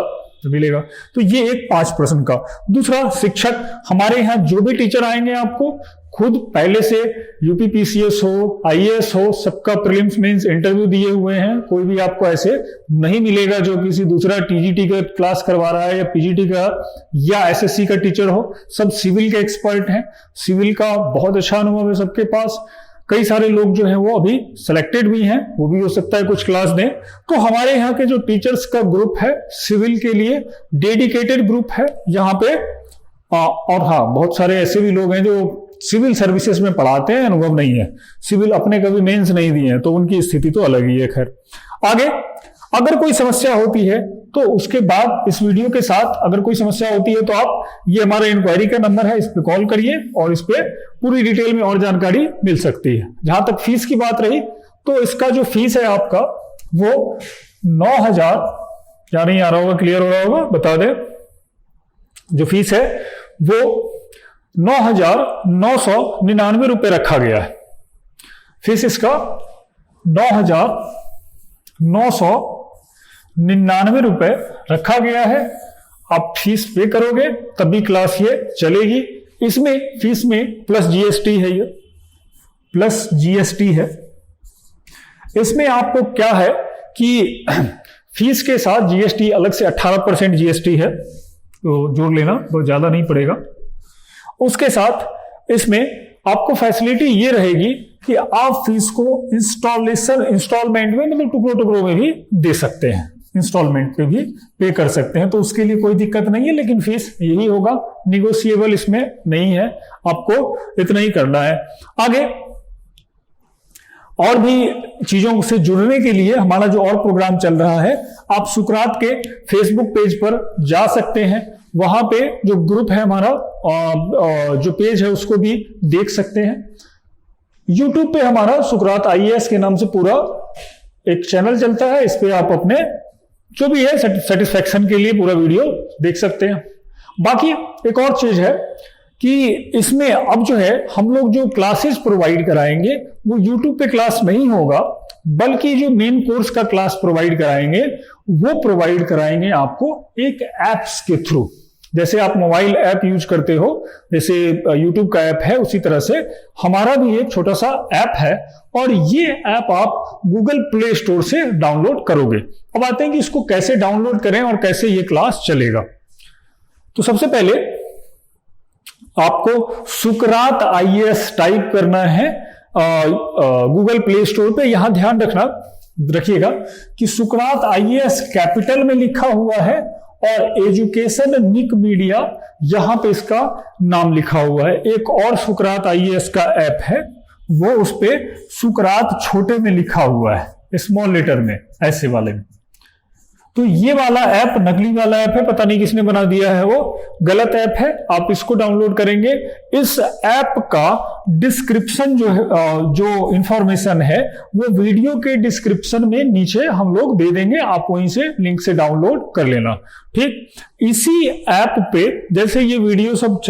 मिलेगा। तो ये एक 5% का। दूसरा, शिक्षक, हमारे यहाँ जो भी टीचर आएंगे आपको खुद पहले से यूपीपीसीएस हो, आईएएस हो, सबका प्रीलिम्स मेंस इंटरव्यू दिए हुए हैं। कोई भी आपको ऐसे नहीं मिलेगा जो किसी दूसरा टीजीटी का क्लास करवा रहा है या पीजीटी का या एसएससी का टीचर हो। सब सिविल के एक्सपर्ट हैं, सिविल का बहुत अच्छा अनुभव है सबके पास। कई सारे लोग जो हैं वो अभी सिलेक्टेड भी हैं, वो भी हो सकता है कुछ क्लास दें। तो हमारे यहाँ के जो टीचर्स का ग्रुप है सिविल के लिए डेडिकेटेड ग्रुप है यहाँ पे। और हाँ, बहुत सारे ऐसे भी लोग हैं जो सिविल सर्विसेज में पढ़ाते हैं, अनुभव नहीं है, सिविल अपने कभी मेंस नहीं दिए हैं, तो उनकी स्थिति तो अलग ही है। खैर आगे, अगर कोई समस्या होती है तो उसके बाद इस वीडियो के साथ अगर कोई समस्या होती है तो आप, ये हमारा इंक्वायरी का नंबर है, इस पे कॉल करिए और इस पे पूरी डिटेल में और जानकारी मिल सकती है। जहां तक फीस की बात रही तो इसका जो फीस है आपका वो 9,000, क्या नहीं आ रहा होगा, क्लियर हो रहा होगा, बता दे। जो फीस है वो 9,999 रुपए रखा गया है। फीस इसका 9,999 रुपए रखा गया है। आप फीस पे करोगे तभी क्लास ये चलेगी। इसमें फीस में प्लस जीएसटी है, ये प्लस जीएसटी है। इसमें आपको क्या है कि फीस के साथ जीएसटी अलग से 18% जीएसटी है, तो जोड़ लेना, बहुत ज्यादा नहीं पड़ेगा। उसके साथ इसमें आपको फैसिलिटी ये रहेगी कि आप फीस को इंस्टॉलमेंट में, मतलब टुकड़ों टुकड़ों में भी दे सकते हैं, इंस्टॉलमेंट पे भी पे कर सकते हैं, तो उसके लिए कोई दिक्कत नहीं है। लेकिन फीस यही होगा, निगोशिएबल इसमें नहीं है, आपको इतना ही करना है। आगे और भी चीजों से जुड़ने के लिए हमारा जो और प्रोग्राम चल रहा है, आप सुकरात के फेसबुक पेज पर जा सकते हैं। वहां पे जो ग्रुप है हमारा, जो पेज है उसको भी देख सकते हैं। यूट्यूब पे हमारा सुकरात आईएएस के नाम से पूरा एक चैनल चलता है, इस पे आप अपने जो भी है सेटिस्फेक्शन के लिए पूरा वीडियो देख सकते हैं। बाकी एक और चीज है कि इसमें अब जो है हम लोग जो क्लासेस प्रोवाइड कराएंगे वो यूट्यूब पे क्लास नहीं होगा, बल्कि जो मेन कोर्स का क्लास प्रोवाइड कराएंगे वो प्रोवाइड कराएंगे आपको एक एप्स के थ्रू। जैसे आप मोबाइल ऐप यूज करते हो, जैसे यूट्यूब का ऐप है, उसी तरह से हमारा भी एक छोटा सा ऐप है, और ये ऐप आप गूगल प्ले स्टोर से डाउनलोड करोगे। अब आते हैं कि इसको कैसे डाउनलोड करें और कैसे ये क्लास चलेगा। तो सबसे पहले आपको सुकरात आईएएस टाइप करना है गूगल प्ले स्टोर पे। यहां ध्यान रखिएगा कि सुकरात आईएएस कैपिटल में लिखा हुआ है और एजुकेशन निक मीडिया यहां पे इसका नाम लिखा हुआ है। एक और सुकरात आईएएस का ऐप है, वो उस पे सुकरात छोटे में लिखा हुआ है, स्मॉल लेटर में, ऐसे वाले में। तो ये वाला ऐप नकली वाला ऐप है, पता नहीं किसने बना दिया है, वो गलत ऐप है। आप इसको डाउनलोड करेंगे। इस ऐप का डिस्क्रिप्शन जो है, जो इंफॉर्मेशन है वो वीडियो के डिस्क्रिप्शन में नीचे हम लोग दे देंगे, आप वहीं से लिंक से डाउनलोड कर लेना। ठीक, इसी ऐप पे जैसे ये वीडियो सब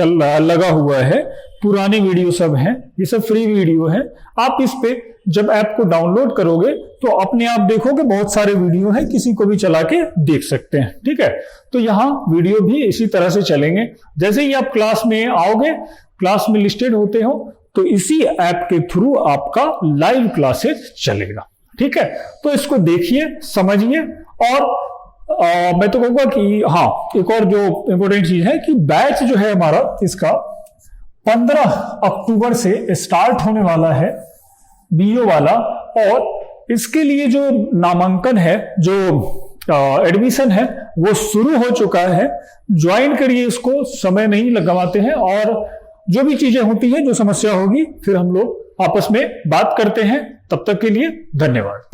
लगा हुआ है, पुराने वीडियो सब हैं, ये सब फ्री वीडियो हैं। आप इस पे जब ऐप को डाउनलोड करोगे तो अपने आप देखोगे बहुत सारे वीडियो हैं, किसी को भी चला के देख सकते हैं। ठीक है, तो यहाँ वीडियो भी इसी तरह से चलेंगे। जैसे ही आप क्लास में आओगे, क्लास में लिस्टेड होते हो, तो इसी ऐप के थ्रू आपका लाइव क्लासेस चलेगा। ठीक है, तो इसको देखिए, समझिए। और मैं तो कहूंगा कि हाँ, एक और जो इंपॉर्टेंट चीज है कि बैच जो है हमारा, इसका 15 अक्टूबर से स्टार्ट होने वाला है, बीओ वाला। और इसके लिए जो नामांकन है, जो एडमिशन है, वो शुरू हो चुका है। ज्वाइन करिए इसको, समय नहीं लगवाते हैं। और जो भी चीजें होती हैं, जो समस्या होगी, फिर हम लोग आपस में बात करते हैं। तब तक के लिए धन्यवाद।